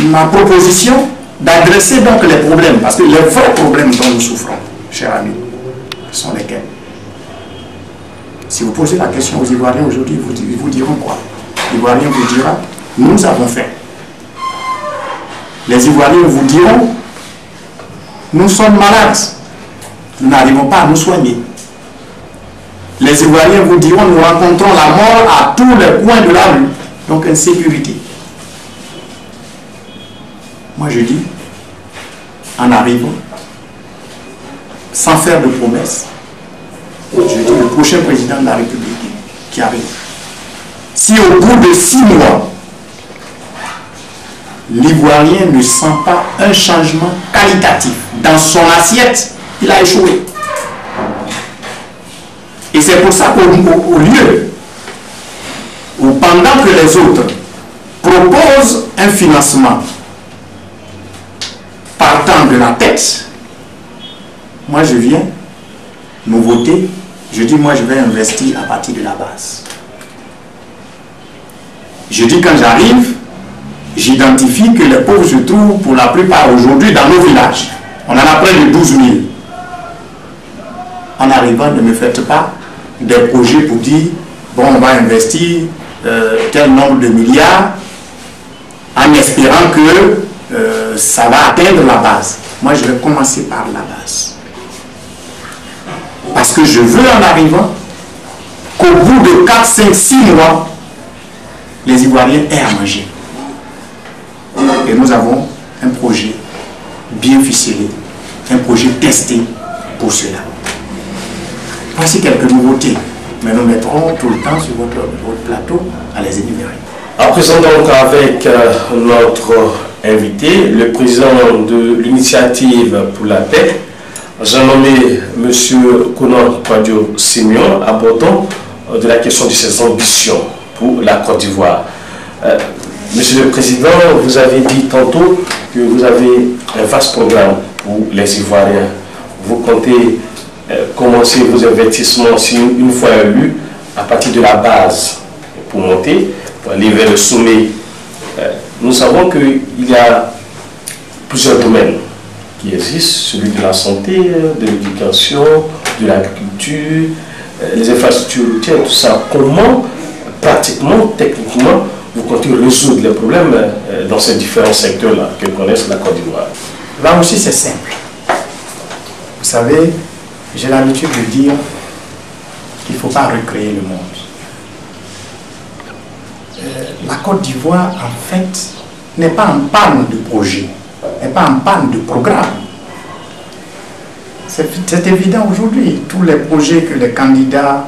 [SPEAKER 2] ma proposition d'adresser donc les problèmes, parce que les vrais problèmes dont nous souffrons, chers amis, sont lesquels? Si vous posez la question aux Ivoiriens aujourd'hui, ils vous diront quoi? L'Ivoirien vous dira, nous avons fait. Les Ivoiriens vous diront, nous sommes malades, nous n'arrivons pas à nous soigner. Les Ivoiriens vous diront, nous rencontrons la mort à tous les coins de la rue, donc insécurité. Moi je dis, en arrivant, sans faire de promesses, je dis le prochain président de la République qui arrive, si au bout de 6 mois, l'Ivoirien ne sent pas un changement qualitatif dans son assiette, il a échoué. Et c'est pour ça qu'au lieu, ou pendant que les autres proposent un financement partant de la tête, moi je viens, nouveauté, je dis moi je vais investir à partir de la base. Je dis quand j'arrive, j'identifie que les pauvres se trouvent pour la plupart aujourd'hui dans nos villages. On en a près de 12 000. En arrivant, ne me faites pas des projets pour dire, bon, on va investir tel nombre de milliards en espérant que ça va atteindre la base. Moi, je vais commencer par la base. Parce que je veux en arrivant qu'au bout de 4, 5, 6 mois, les Ivoiriens aient à manger. Et nous avons un projet bien ficelé, un projet testé pour cela. Voici quelques nouveautés, mais nous mettrons tout le temps sur votre plateau à les énumérer.
[SPEAKER 1] À présent donc avec notre invité, le président de l'initiative pour la paix, j'ai nommé M. Konan Simeon, abordant de la question de ses ambitions pour la Côte d'Ivoire. Monsieur le Président, vous avez dit tantôt que vous avez un vaste programme pour les Ivoiriens. Vous comptez commencer vos investissements, si une fois élus, à partir de la base pour monter, pour aller vers le sommet. Nous savons qu'il y a plusieurs domaines qui existent, celui de la santé, de l'éducation, de l'agriculture, les infrastructures routières, tout ça. Comment, pratiquement, techniquement, vous comptez résoudre les problèmes dans ces différents secteurs-là que connaissent la Côte d'Ivoire?
[SPEAKER 2] Là aussi, c'est simple. Vous savez, j'ai l'habitude de dire qu'il ne faut pas recréer le monde. La Côte d'Ivoire, en fait, n'est pas en panne de projet, n'est pas en panne de programme. C'est évident aujourd'hui. Tous les projets que les candidats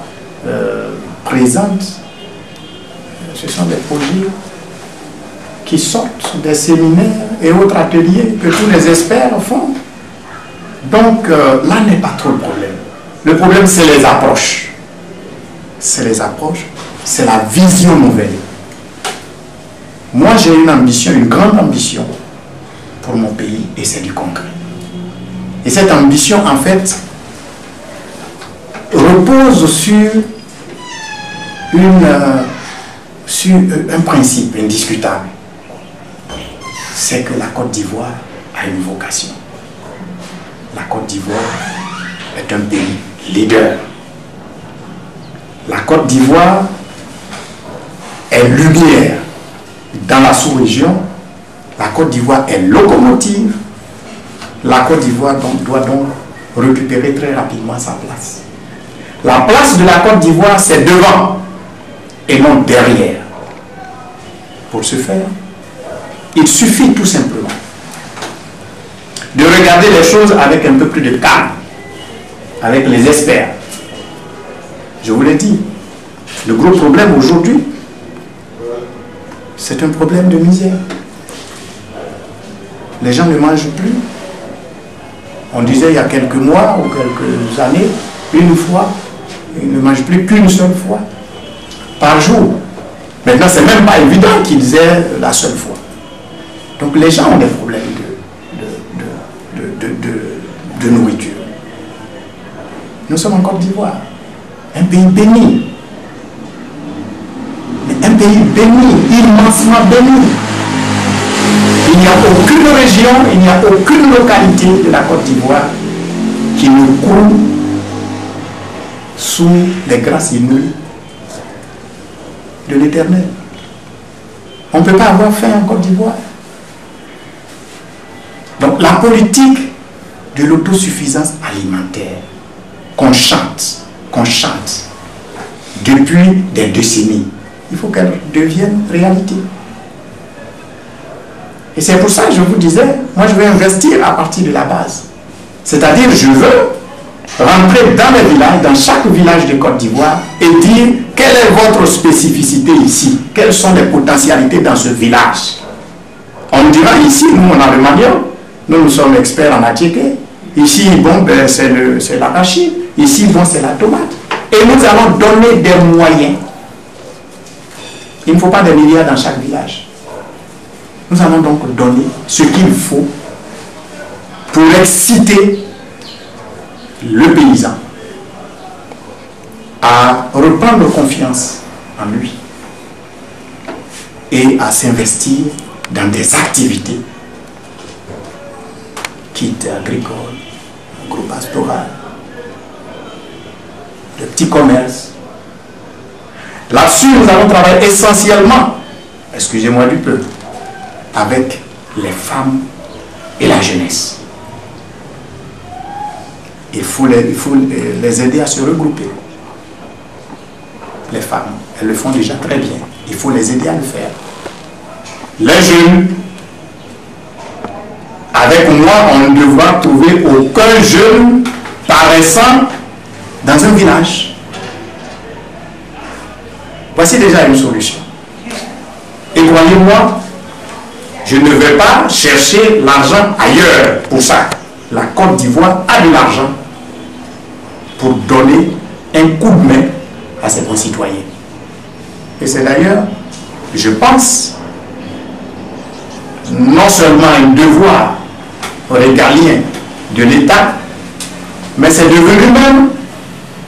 [SPEAKER 2] présentent, ce sont des projets qui sortent des séminaires et autres ateliers que tous les experts font. Donc là n'est pas trop le problème. Le problème, c'est les approches. C'est les approches, c'est la vision nouvelle. Moi, j'ai une ambition, une grande ambition pour mon pays, et c'est du concret. Et cette ambition, en fait, repose sur un principe indiscutable. C'est que la Côte d'Ivoire a une vocation. La Côte d'Ivoire est un pays leader. La Côte d'Ivoire est lumière dans la sous-région. La Côte d'Ivoire est locomotive. La Côte d'Ivoire doit donc récupérer très rapidement sa place. La place de la Côte d'Ivoire, c'est devant et non derrière. Pour ce faire, il suffit tout simplement de regarder les choses avec un peu plus de calme, avec les experts. Je vous l'ai dit, le gros problème aujourd'hui, c'est un problème de misère. Les gens ne mangent plus. On disait il y a quelques mois ou quelques années, une fois, ils ne mangent plus qu'une seule fois par jour. Maintenant, c'est même pas évident qu'ils aient la seule fois. Donc les gens ont des problèmes de nourriture. Nous sommes en Côte d'Ivoire, un pays béni. Mais un pays béni, immensement béni. Il n'y a aucune région, il n'y a aucune localité de la Côte d'Ivoire qui ne coule sous les grâces inouïes de l'Éternel. On ne peut pas avoir faim en Côte d'Ivoire. Donc la politique de l'autosuffisance alimentaire qu'on chante depuis des décennies, il faut qu'elle devienne réalité. Et c'est pour ça que je vous disais, moi je veux investir à partir de la base. C'est-à-dire, je veux rentrer dans les villages, dans chaque village de Côte d'Ivoire et dire quelle est votre spécificité ici, quelles sont les potentialités dans ce village. On dira ici, nous on a le manioc, nous sommes experts en attiqué. Ici, bon, ben, c'est l'arachide, ici, bon, c'est la tomate. Et nous allons donner des moyens. Il ne faut pas des milliards dans chaque village. Nous allons donc donner ce qu'il faut pour exciter le paysan à reprendre confiance en lui et à s'investir dans des activités, quitte agricole, agro-pastoral, de petits commerces. Là-dessus, nous allons travailler essentiellement, excusez-moi du peu, avec les femmes et la jeunesse. Il faut les aider à se regrouper. Les femmes, elles le font déjà très bien. Il faut les aider à le faire. Les jeunes, avec moi, on ne devra trouver aucun jeune paraissant dans un village. Voici déjà une solution. Et croyez-moi, je ne vais pas chercher l'argent ailleurs pour ça. La Côte d'Ivoire a de l'argent pour donner un coup de main à ses concitoyens. Et c'est d'ailleurs, je pense, non seulement un devoir régalien de l'État, mais c'est devenu même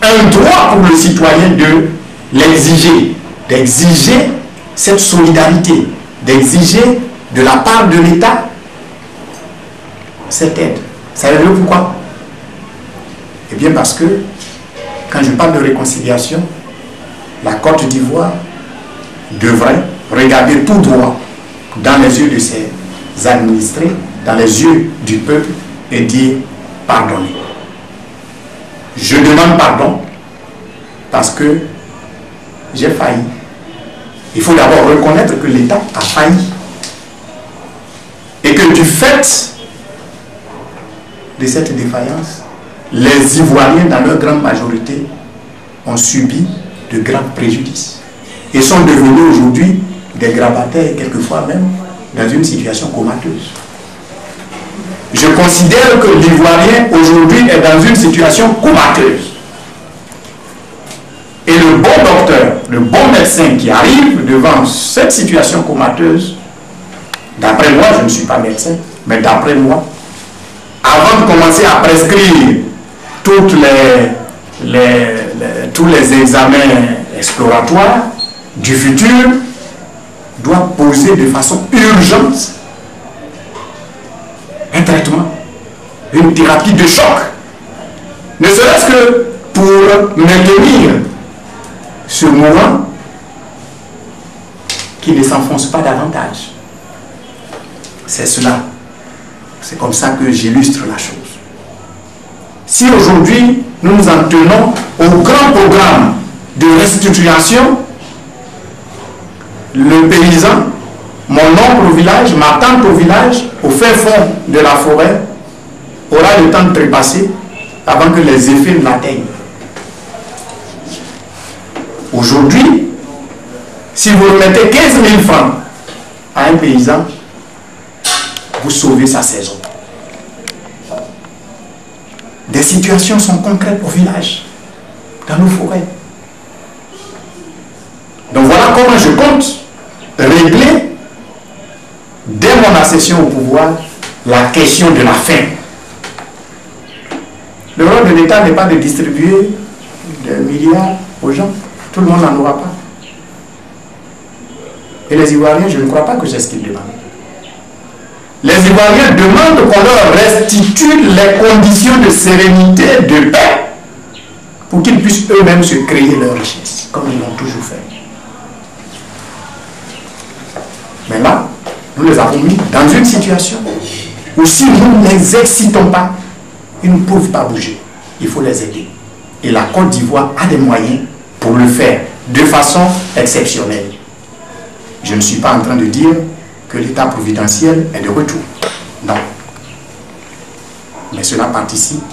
[SPEAKER 2] un droit pour le citoyen de l'exiger, d'exiger cette solidarité, d'exiger de la part de l'État cette aide. Savez-vous pourquoi? Eh bien parce que quand je parle de réconciliation, la Côte d'Ivoire devrait regarder tout droit dans les yeux de ses administrés, dans les yeux du peuple et dire pardonnez. Je demande pardon parce que j'ai failli. Il faut d'abord reconnaître que l'État a failli et que du fait de cette défaillance, les Ivoiriens, dans leur grande majorité, ont subi de graves préjudices et sont devenus aujourd'hui des grabataires, quelquefois même dans une situation comateuse. Je considère que l'Ivoirien aujourd'hui est dans une situation comateuse. Et le bon docteur, le bon médecin qui arrive devant cette situation comateuse, d'après moi, je ne suis pas médecin, mais d'après moi, avant de commencer à prescrire tous les examens exploratoires du futur, doit poser de façon urgente un traitement, une thérapie de choc, ne serait-ce que pour maintenir ce mouvement qui ne s'enfonce pas davantage. C'est cela. C'est comme ça que j'illustre la chose. Si aujourd'hui, nous nous en tenons au grand programme de restructuration, le paysan, mon oncle au village, ma tante au village, au fin fond de la forêt, aura le temps de trépasser avant que les effets ne l'atteignent. Aujourd'hui, si vous remettez 15 000 francs à un paysan, vous sauvez sa saison. Des situations sont concrètes au village, dans nos forêts. Donc voilà comment je compte régler, dès mon accession au pouvoir, la question de la faim. Le rôle de l'État n'est pas de distribuer des milliards aux gens. Tout le monde n'en aura pas. Et les Ivoiriens, je ne crois pas que c'est ce qu'ils demandent. Les Ivoiriens demandent qu'on leur restitue les conditions de sérénité, de paix, pour qu'ils puissent eux-mêmes se créer leur richesse, comme ils l'ont toujours fait. Mais là, nous les avons mis dans une situation où si nous ne les excitons pas, ils ne peuvent pas bouger. Il faut les aider. Et la Côte d'Ivoire a des moyens pour le faire de façon exceptionnelle. Je ne suis pas en train de dire que l'État providentiel est de retour. Non. Mais cela participe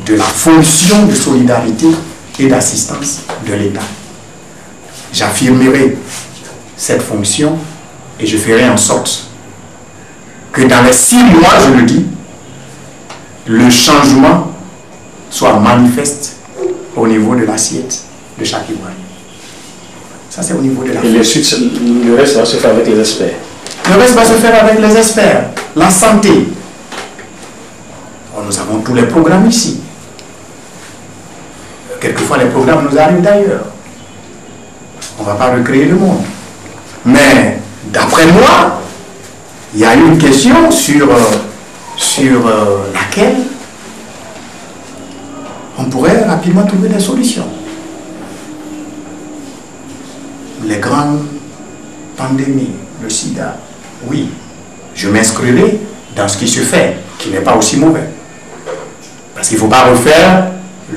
[SPEAKER 2] de la fonction de solidarité et d'assistance de l'État. J'affirmerai cette fonction et je ferai en sorte que dans les 6 mois, je le dis, le changement soit manifeste au niveau de l'assiette de chaque Ivoirien. Ça, c'est au niveau de la...
[SPEAKER 1] Et le reste va se faire avec les experts.
[SPEAKER 2] Le reste va se faire avec les experts. La santé. Oh, nous avons tous les programmes ici. Quelquefois, les programmes nous arrivent d'ailleurs. On ne va pas recréer le monde. Mais, d'après moi, il y a une question sur laquelle on pourrait rapidement trouver des solutions. Les grandes pandémies, le sida, oui, je m'inscrirai dans ce qui se fait, qui n'est pas aussi mauvais. Parce qu'il ne faut pas refaire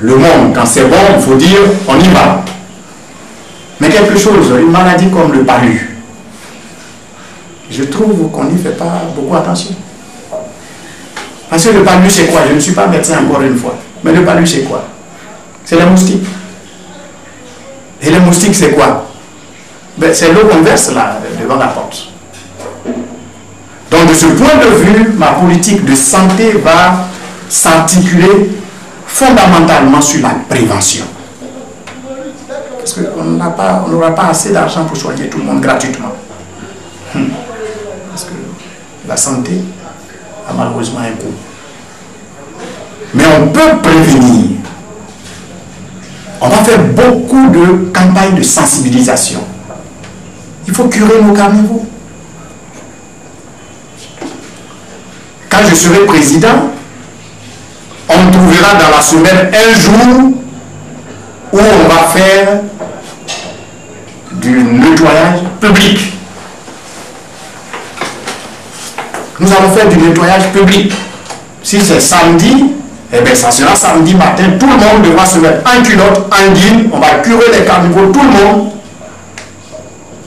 [SPEAKER 2] le monde. Quand c'est bon, il faut dire on y va. Mais quelque chose, une maladie comme le palu, je trouve qu'on n'y fait pas beaucoup attention. Parce que le palu, c'est quoi? Je ne suis pas médecin encore une fois. Mais le palu, c'est quoi? C'est les moustiques. Et les moustiques, c'est quoi? Ben, c'est l'eau qu'on verse là, devant la porte. Donc, de ce point de vue, ma politique de santé va s'articuler fondamentalement sur la prévention. Parce qu'on n'aura pas assez d'argent pour soigner tout le monde gratuitement. Parce la santé a malheureusement un coût. Mais on peut prévenir. On va faire beaucoup de campagnes de sensibilisation. Il faut curer nos carnivores. Quand je serai président, on trouvera dans la semaine un jour où on va faire du nettoyage public. Nous allons faire du nettoyage public. Si c'est samedi, eh bien ça sera samedi matin, tout le monde devra se mettre en culotte, en jean, on va curer les carnivores, tout le monde.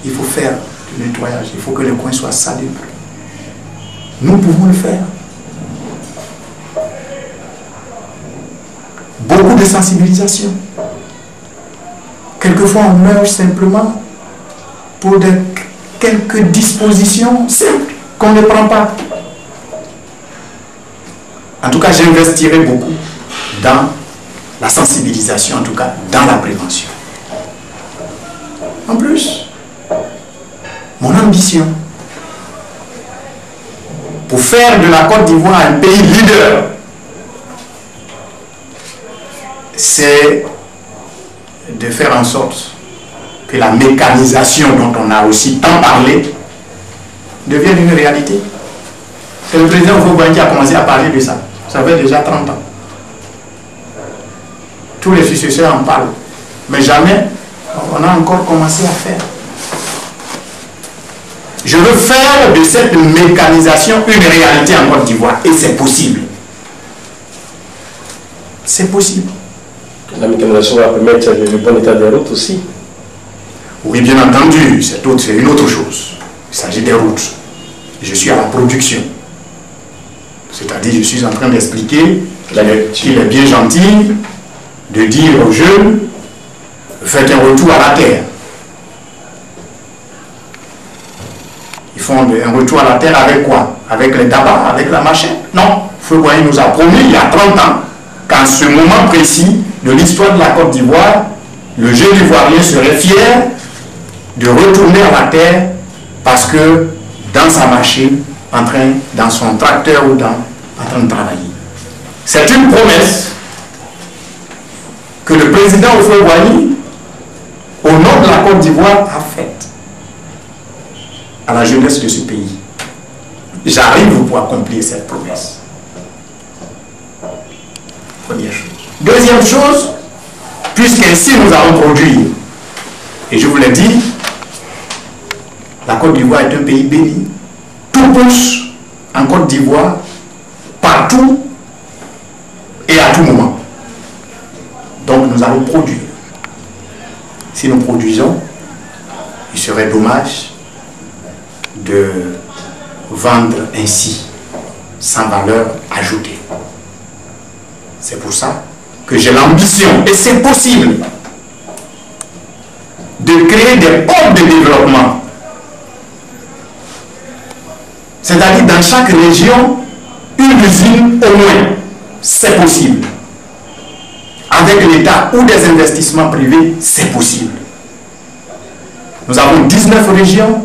[SPEAKER 2] Il faut faire du nettoyage, il faut que les coins soient salubres. Nous pouvons le faire. Beaucoup de sensibilisation. Quelquefois on meurt simplement pour quelques dispositions simples qu'on ne prend pas. En tout cas, j'investirai beaucoup dans la sensibilisation, en tout cas dans la prévention. En plus, mon ambition pour faire de la Côte d'Ivoire un pays leader, c'est de faire en sorte que la mécanisation dont on a aussi tant parlé devienne une réalité. C'est le président Houphouët-Boigny qui a commencé à parler de ça. Ça fait déjà 30 ans. Tous les successeurs en parlent. Mais jamais on a encore commencé à faire. Je veux faire de cette mécanisation une réalité en Côte d'Ivoire. Et c'est possible. C'est possible.
[SPEAKER 1] La mécanisation va permettre le bon état des routes aussi.
[SPEAKER 2] Oui, bien entendu. C'est une autre chose. Il s'agit des routes. Je suis à la production. C'est-à-dire, je suis en train d'expliquer qu'il est bien gentil de dire aux jeunes, faites un retour à la terre. Ils font un retour à la terre avec quoi? Avec les tabacs, avec la machine? Non. Houphouët-Boigny nous a promis il y a 30 ans qu'en ce moment précis de l'histoire de la Côte d'Ivoire, le jeune Ivoirien serait fier de retourner à la terre parce que dans sa machine, dans son tracteur ou en train de travailler. C'est une promesse que le président Houphouët-Boigny, au nom de la Côte d'Ivoire, a faite à la jeunesse de ce pays. J'arrive pour accomplir cette promesse. Première chose. Deuxième chose, puisqu'ainsi nous allons produire, et je vous l'ai dit, la Côte d'Ivoire est un pays béni. Tout pousse en Côte d'Ivoire, partout et à tout moment. Donc nous allons produire. Si nous produisons, il serait dommage de vendre ainsi, sans valeur ajoutée. C'est pour ça que j'ai l'ambition, et c'est possible, de créer des pôles de développement. C'est-à-dire dans chaque région, une usine au moins. C'est possible. Avec l'État ou des investissements privés, c'est possible. Nous avons 19 régions.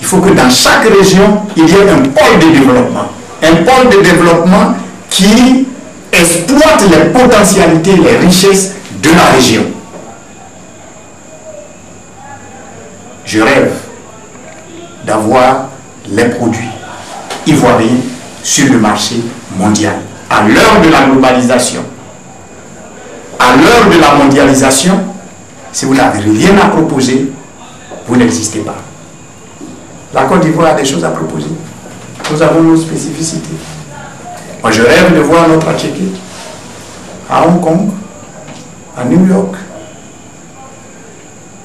[SPEAKER 2] Il faut que dans chaque région, il y ait un pôle de développement. Un pôle de développement qui exploite les potentialités, les richesses de la région. Je rêve d'avoir les produits ivoiriens sur le marché mondial. À l'heure de la globalisation, à l'heure de la mondialisation, si vous n'avez rien à proposer, vous n'existez pas. La Côte d'Ivoire a des choses à proposer. Nous avons nos spécificités. Moi, je rêve de voir notre Tchéquie à Hong Kong, à New York.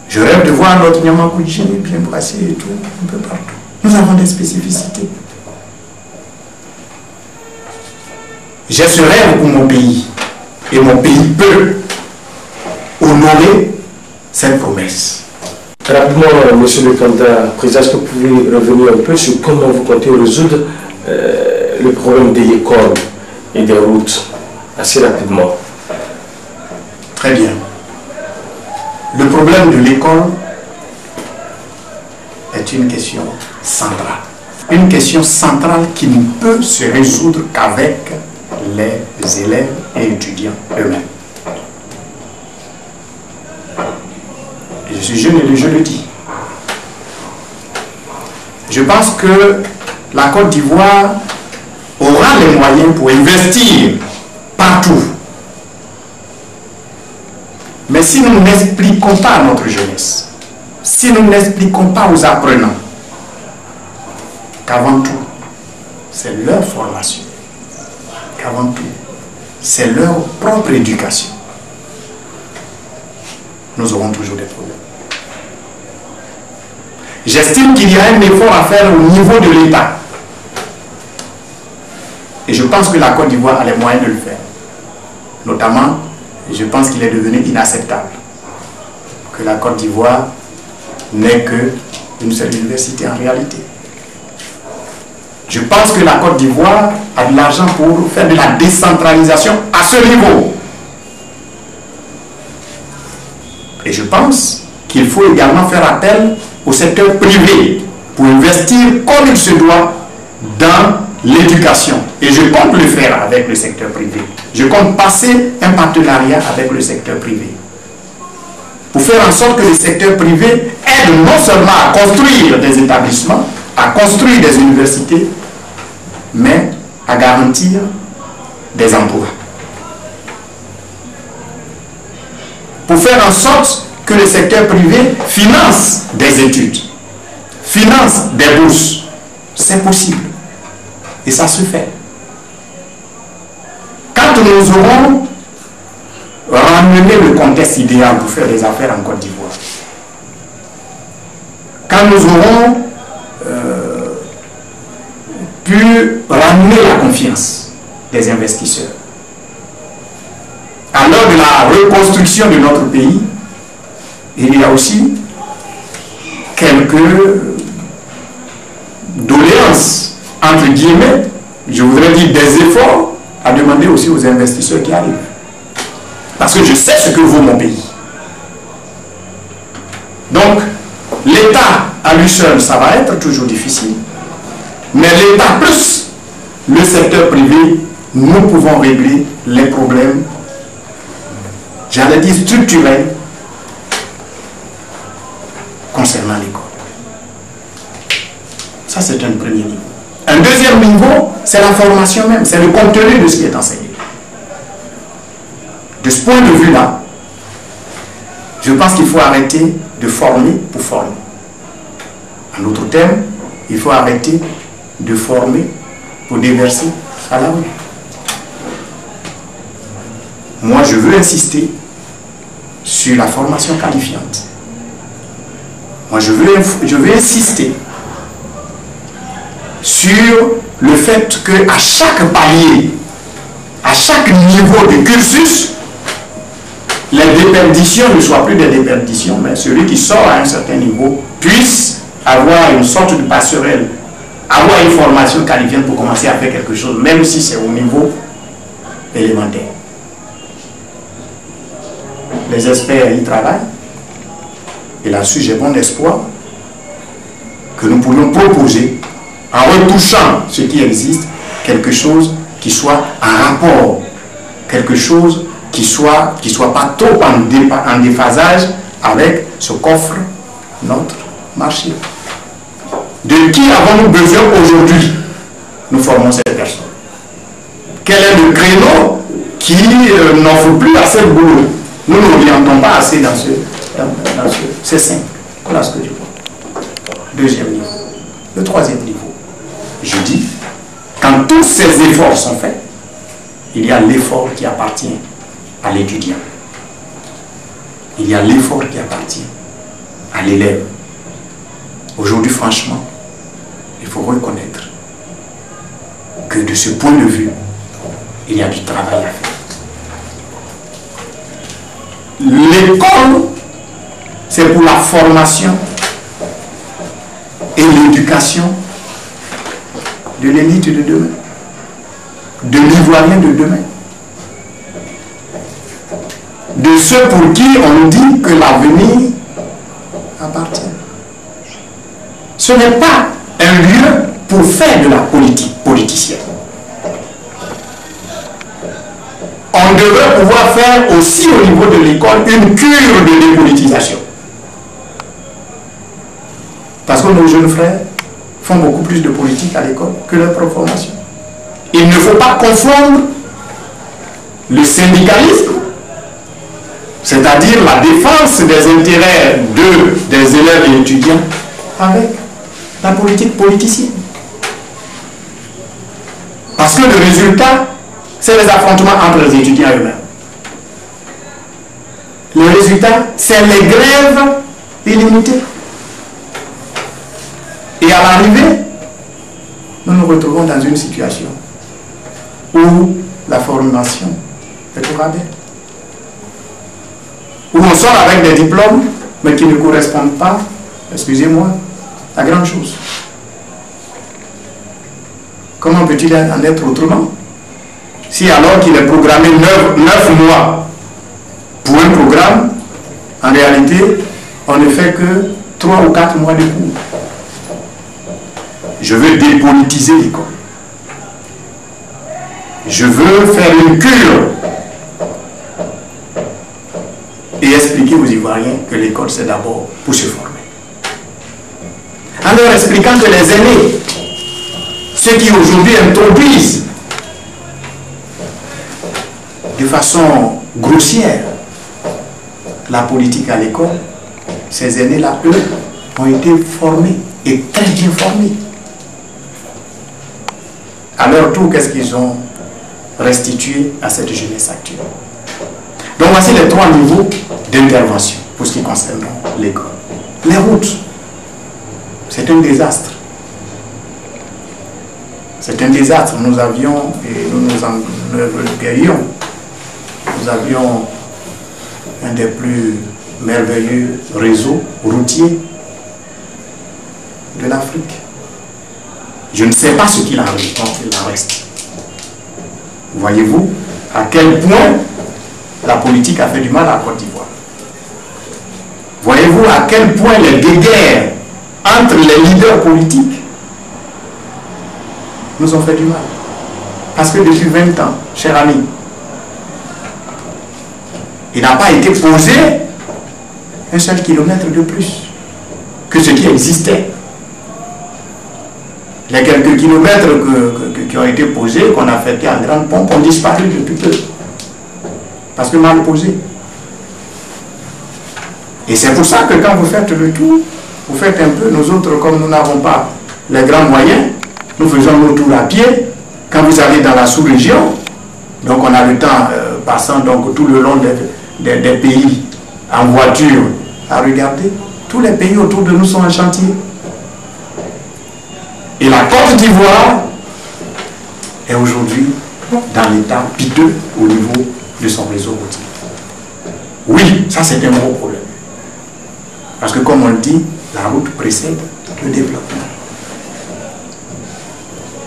[SPEAKER 2] Je rêve de voir notre Nyamakuchi bien brassé et tout, un peu partout. Nous avons des spécificités. J'ai ce rêve pour mon pays. Et mon pays peut honorer cette promesse.
[SPEAKER 1] Rapidement, monsieur le candidat président, est-ce que vous pouvez revenir un peu sur comment vous comptez résoudre le problème des écoles et des routes, assez rapidement?
[SPEAKER 2] Très bien. Le problème de l'école est une question centrale. une question centrale qui ne peut se résoudre qu'avec les élèves et étudiants eux-mêmes. Je suis jeune et je le dis. Je pense que la Côte d'Ivoire aura les moyens pour investir partout. Mais si nous n'expliquons pas à notre jeunesse, si nous n'expliquons pas aux apprenants qu'avant tout, c'est leur formation, qu'avant tout, c'est leur propre éducation, nous aurons toujours des problèmes. J'estime qu'il y a un effort à faire au niveau de l'État. Et je pense que la Côte d'Ivoire a les moyens de le faire. Notamment, je pense qu'il est devenu inacceptable que la Côte d'Ivoire n'ait qu'une seule université en réalité. Je pense que la Côte d'Ivoire a de l'argent pour faire de la décentralisation à ce niveau. Et je pense qu'il faut également faire appel au secteur privé pour investir comme il se doit dans l'éducation. Et je compte le faire avec le secteur privé. Je compte passer un partenariat avec le secteur privé pour faire en sorte que le secteur privé aide non seulement à construire des établissements, à construire des universités, mais à garantir des emplois. Pour faire en sorte que le secteur privé finance des études, finance des bourses. C'est possible. Et ça se fait. Quand nous aurons ramené le contexte idéal pour faire des affaires en Côte d'Ivoire, quand nous aurons pu ramener la confiance des investisseurs, à l'heure de la reconstruction de notre pays, il y a aussi quelques doléances, entre guillemets, je voudrais dire des efforts à demander aussi aux investisseurs qui arrivent. Parce que je sais ce que vaut mon pays. Donc, l'État à lui seul, ça va être toujours difficile. Mais l'État plus le secteur privé, nous pouvons régler les problèmes, j'allais dire structurels, concernant l'école. Ça, c'est un premier niveau. Un deuxième niveau, c'est la formation même, c'est le contenu de ce qui est enseigné. De ce point de vue-là, je pense qu'il faut arrêter de former pour former. En d'autres termes, il faut arrêter de former pour déverser à la rue. Moi, je veux insister sur la formation qualifiante. Moi, je veux insister sur le fait qu'à chaque palier, à chaque niveau de cursus, les déperditions ne soient plus des déperditions, mais celui qui sort à un certain niveau puisse avoir une sorte de passerelle, avoir une formation qualifiante pour commencer à faire quelque chose, même si c'est au niveau élémentaire. Les experts y travaillent, et là-dessus j'ai bon espoir que nous pourrions proposer, en retouchant ce qui existe, quelque chose qui soit en rapport, quelque chose qui soit pas trop en déphasage avec ce qu'offre notre marché. De qui avons-nous besoin aujourd'hui? Nous formons cette personne. Quel est le créneau qui n'offre plus assez de boulot? Nous n'orientons pas assez dans c'est simple. Voilà ce que je vois. Deuxième niveau. Le troisième niveau. Je dis, quand tous ces efforts sont faits, il y a l'effort qui appartient à l'étudiant. Il y a l'effort qui appartient à l'élève. Aujourd'hui, franchement, il faut reconnaître que de ce point de vue, il y a du travail à faire. L'école, c'est pour la formation et l'éducation de l'élite de demain, de l'Ivoirien de demain, de ceux pour qui on dit que l'avenir appartient. Ce n'est pas un lieu pour faire de la politique politicienne. On devrait pouvoir faire aussi au niveau de l'école une cure de dépolitisation. Parce que nos jeunes frères font beaucoup plus de politique à l'école que leur propre formation. Il ne faut pas confondre le syndicalisme, c'est-à-dire la défense des intérêts des élèves et étudiants, avec la politique politicienne. Parce que le résultat, c'est les affrontements entre les étudiants eux-mêmes. Le résultat, c'est les grèves illimitées. Et à l'arrivée, nous nous retrouvons dans une situation où la formation est au rabais. Où on sort avec des diplômes, mais qui ne correspondent pas, excusez-moi, à grand chose. Comment peut-il en être autrement? Si alors qu'il est programmé 9 mois pour un programme, en réalité, on ne fait que 3 ou 4 mois de cours. Je veux dépolitiser l'école. Je veux faire une cure et expliquer aux Ivoiriens que l'école c'est d'abord pour se former. En leur expliquant que les aînés, ceux qui aujourd'hui introduisent de façon grossière la politique à l'école, ces aînés-là, eux, ont été formés et très bien formés. À leur tour, qu'est-ce qu'ils ont restitué à cette jeunesse actuelle? Donc voici les 3 niveaux d'intervention pour ce qui concerne l'école. Les routes, c'est un désastre. C'est un désastre. Nous avions, et nous nous engueullions, nous avions un des plus merveilleux réseaux routiers de l'Afrique. Je ne sais pas ce qu'il en reste. Voyez-vous à quel point la politique a fait du mal à la Côte d'Ivoire. Voyez-vous à quel point les guerres entre les leaders politiques nous ont fait du mal. Parce que depuis 20 ans, cher ami, il n'a pas été posé un seul kilomètre de plus que ce qui existait. Les quelques kilomètres qui ont été posés, qu'on a fait en grande pompe, ont disparu depuis peu. Parce que mal posé. Et c'est pour ça que quand vous faites le tour, vous faites un peu, nous autres, comme nous n'avons pas les grands moyens, nous faisons nos tours à pied. Quand vous allez dans la sous-région, donc on a le temps passant donc tout le long des pays en voiture à regarder. Tous les pays autour de nous sont en chantier. Et la Côte d'Ivoire est aujourd'hui dans l'état piteux au niveau de son réseau routier. Oui, ça c'est un gros problème. Parce que comme on le dit, la route précède le développement.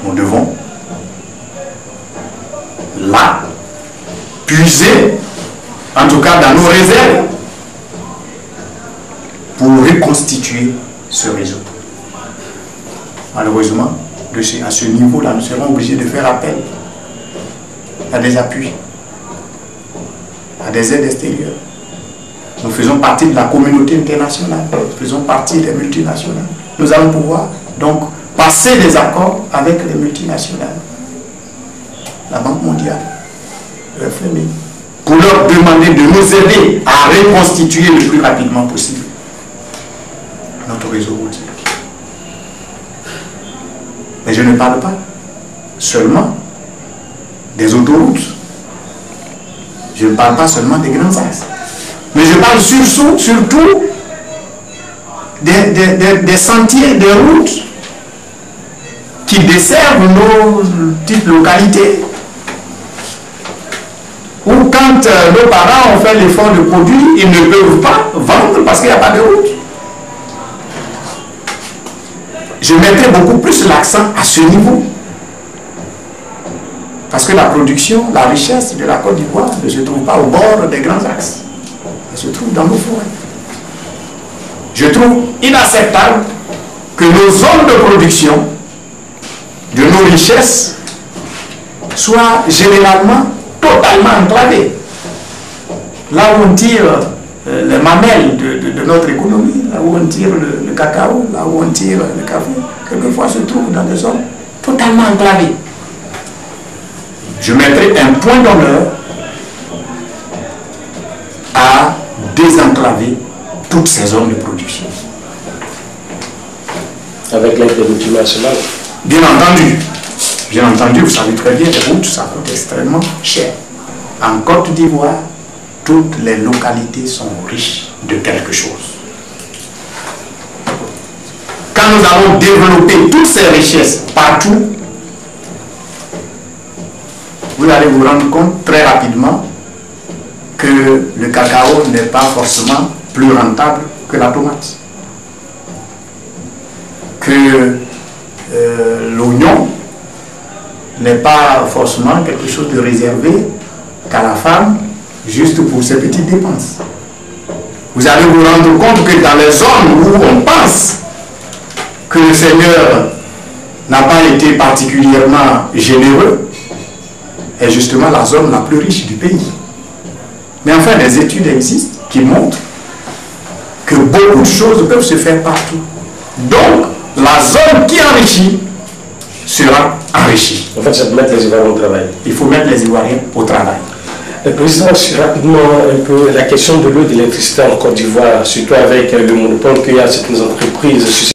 [SPEAKER 2] Nous devons là puiser, en tout cas dans nos réserves, pour reconstituer ce réseau. Malheureusement, à ce niveau-là, nous serons obligés de faire appel à des appuis, à des aides extérieures. Nous faisons partie de la communauté internationale, nous faisons partie des multinationales. Nous allons pouvoir donc passer des accords avec les multinationales, la Banque mondiale, le FMI, pour leur demander de nous aider à reconstituer le plus rapidement possible notre réseau routier. Mais je ne parle pas seulement des autoroutes. Je ne parle pas seulement des grands axes. Mais je parle surtout des sentiers, des routes qui desservent nos petites localités. Ou quand nos parents ont fait l'effort de produire, ils ne peuvent pas vendre parce qu'il n'y a pas de route. Je mettrai beaucoup plus l'accent à ce niveau. Parce que la production, la richesse de la Côte d'Ivoire ne se trouve pas au bord des grands axes. Elle se trouve dans nos forêts. Je trouve inacceptable que nos zones de production de nos richesses soit généralement totalement enclavé. Là où on tire les mamelles de notre économie, là où on tire le cacao, là où on tire le café, quelquefois se trouve dans des zones totalement enclavées. Je mettrai un point d'honneur à désenclaver toutes ces zones de production.
[SPEAKER 1] Avec l'aide de multinationales.
[SPEAKER 2] Bien entendu, vous savez très bien, les routes, ça coûte extrêmement cher. En Côte d'Ivoire, toutes les localités sont riches de quelque chose. Quand nous allons développer toutes ces richesses partout, vous allez vous rendre compte très rapidement que le cacao n'est pas forcément plus rentable que la tomate. Que l'oignon n'est pas forcément quelque chose de réservé qu'à la femme, juste pour ses petites dépenses. Vous allez vous rendre compte que dans les zones où on pense que le Seigneur n'a pas été particulièrement généreux, est justement la zone la plus riche du pays. Mais enfin, des études existent qui montrent que beaucoup de choses peuvent se faire partout. Donc, la zone qui enrichit sera enrichie.
[SPEAKER 1] En fait, c'est de mettre les Ivoiriens au travail.
[SPEAKER 2] Il faut mettre les Ivoiriens au travail.
[SPEAKER 1] Le président, rapidement, un peu la question de l'eau et de l'électricité en Côte d'Ivoire, surtout avec le monopole qu'il y a certaines entreprises.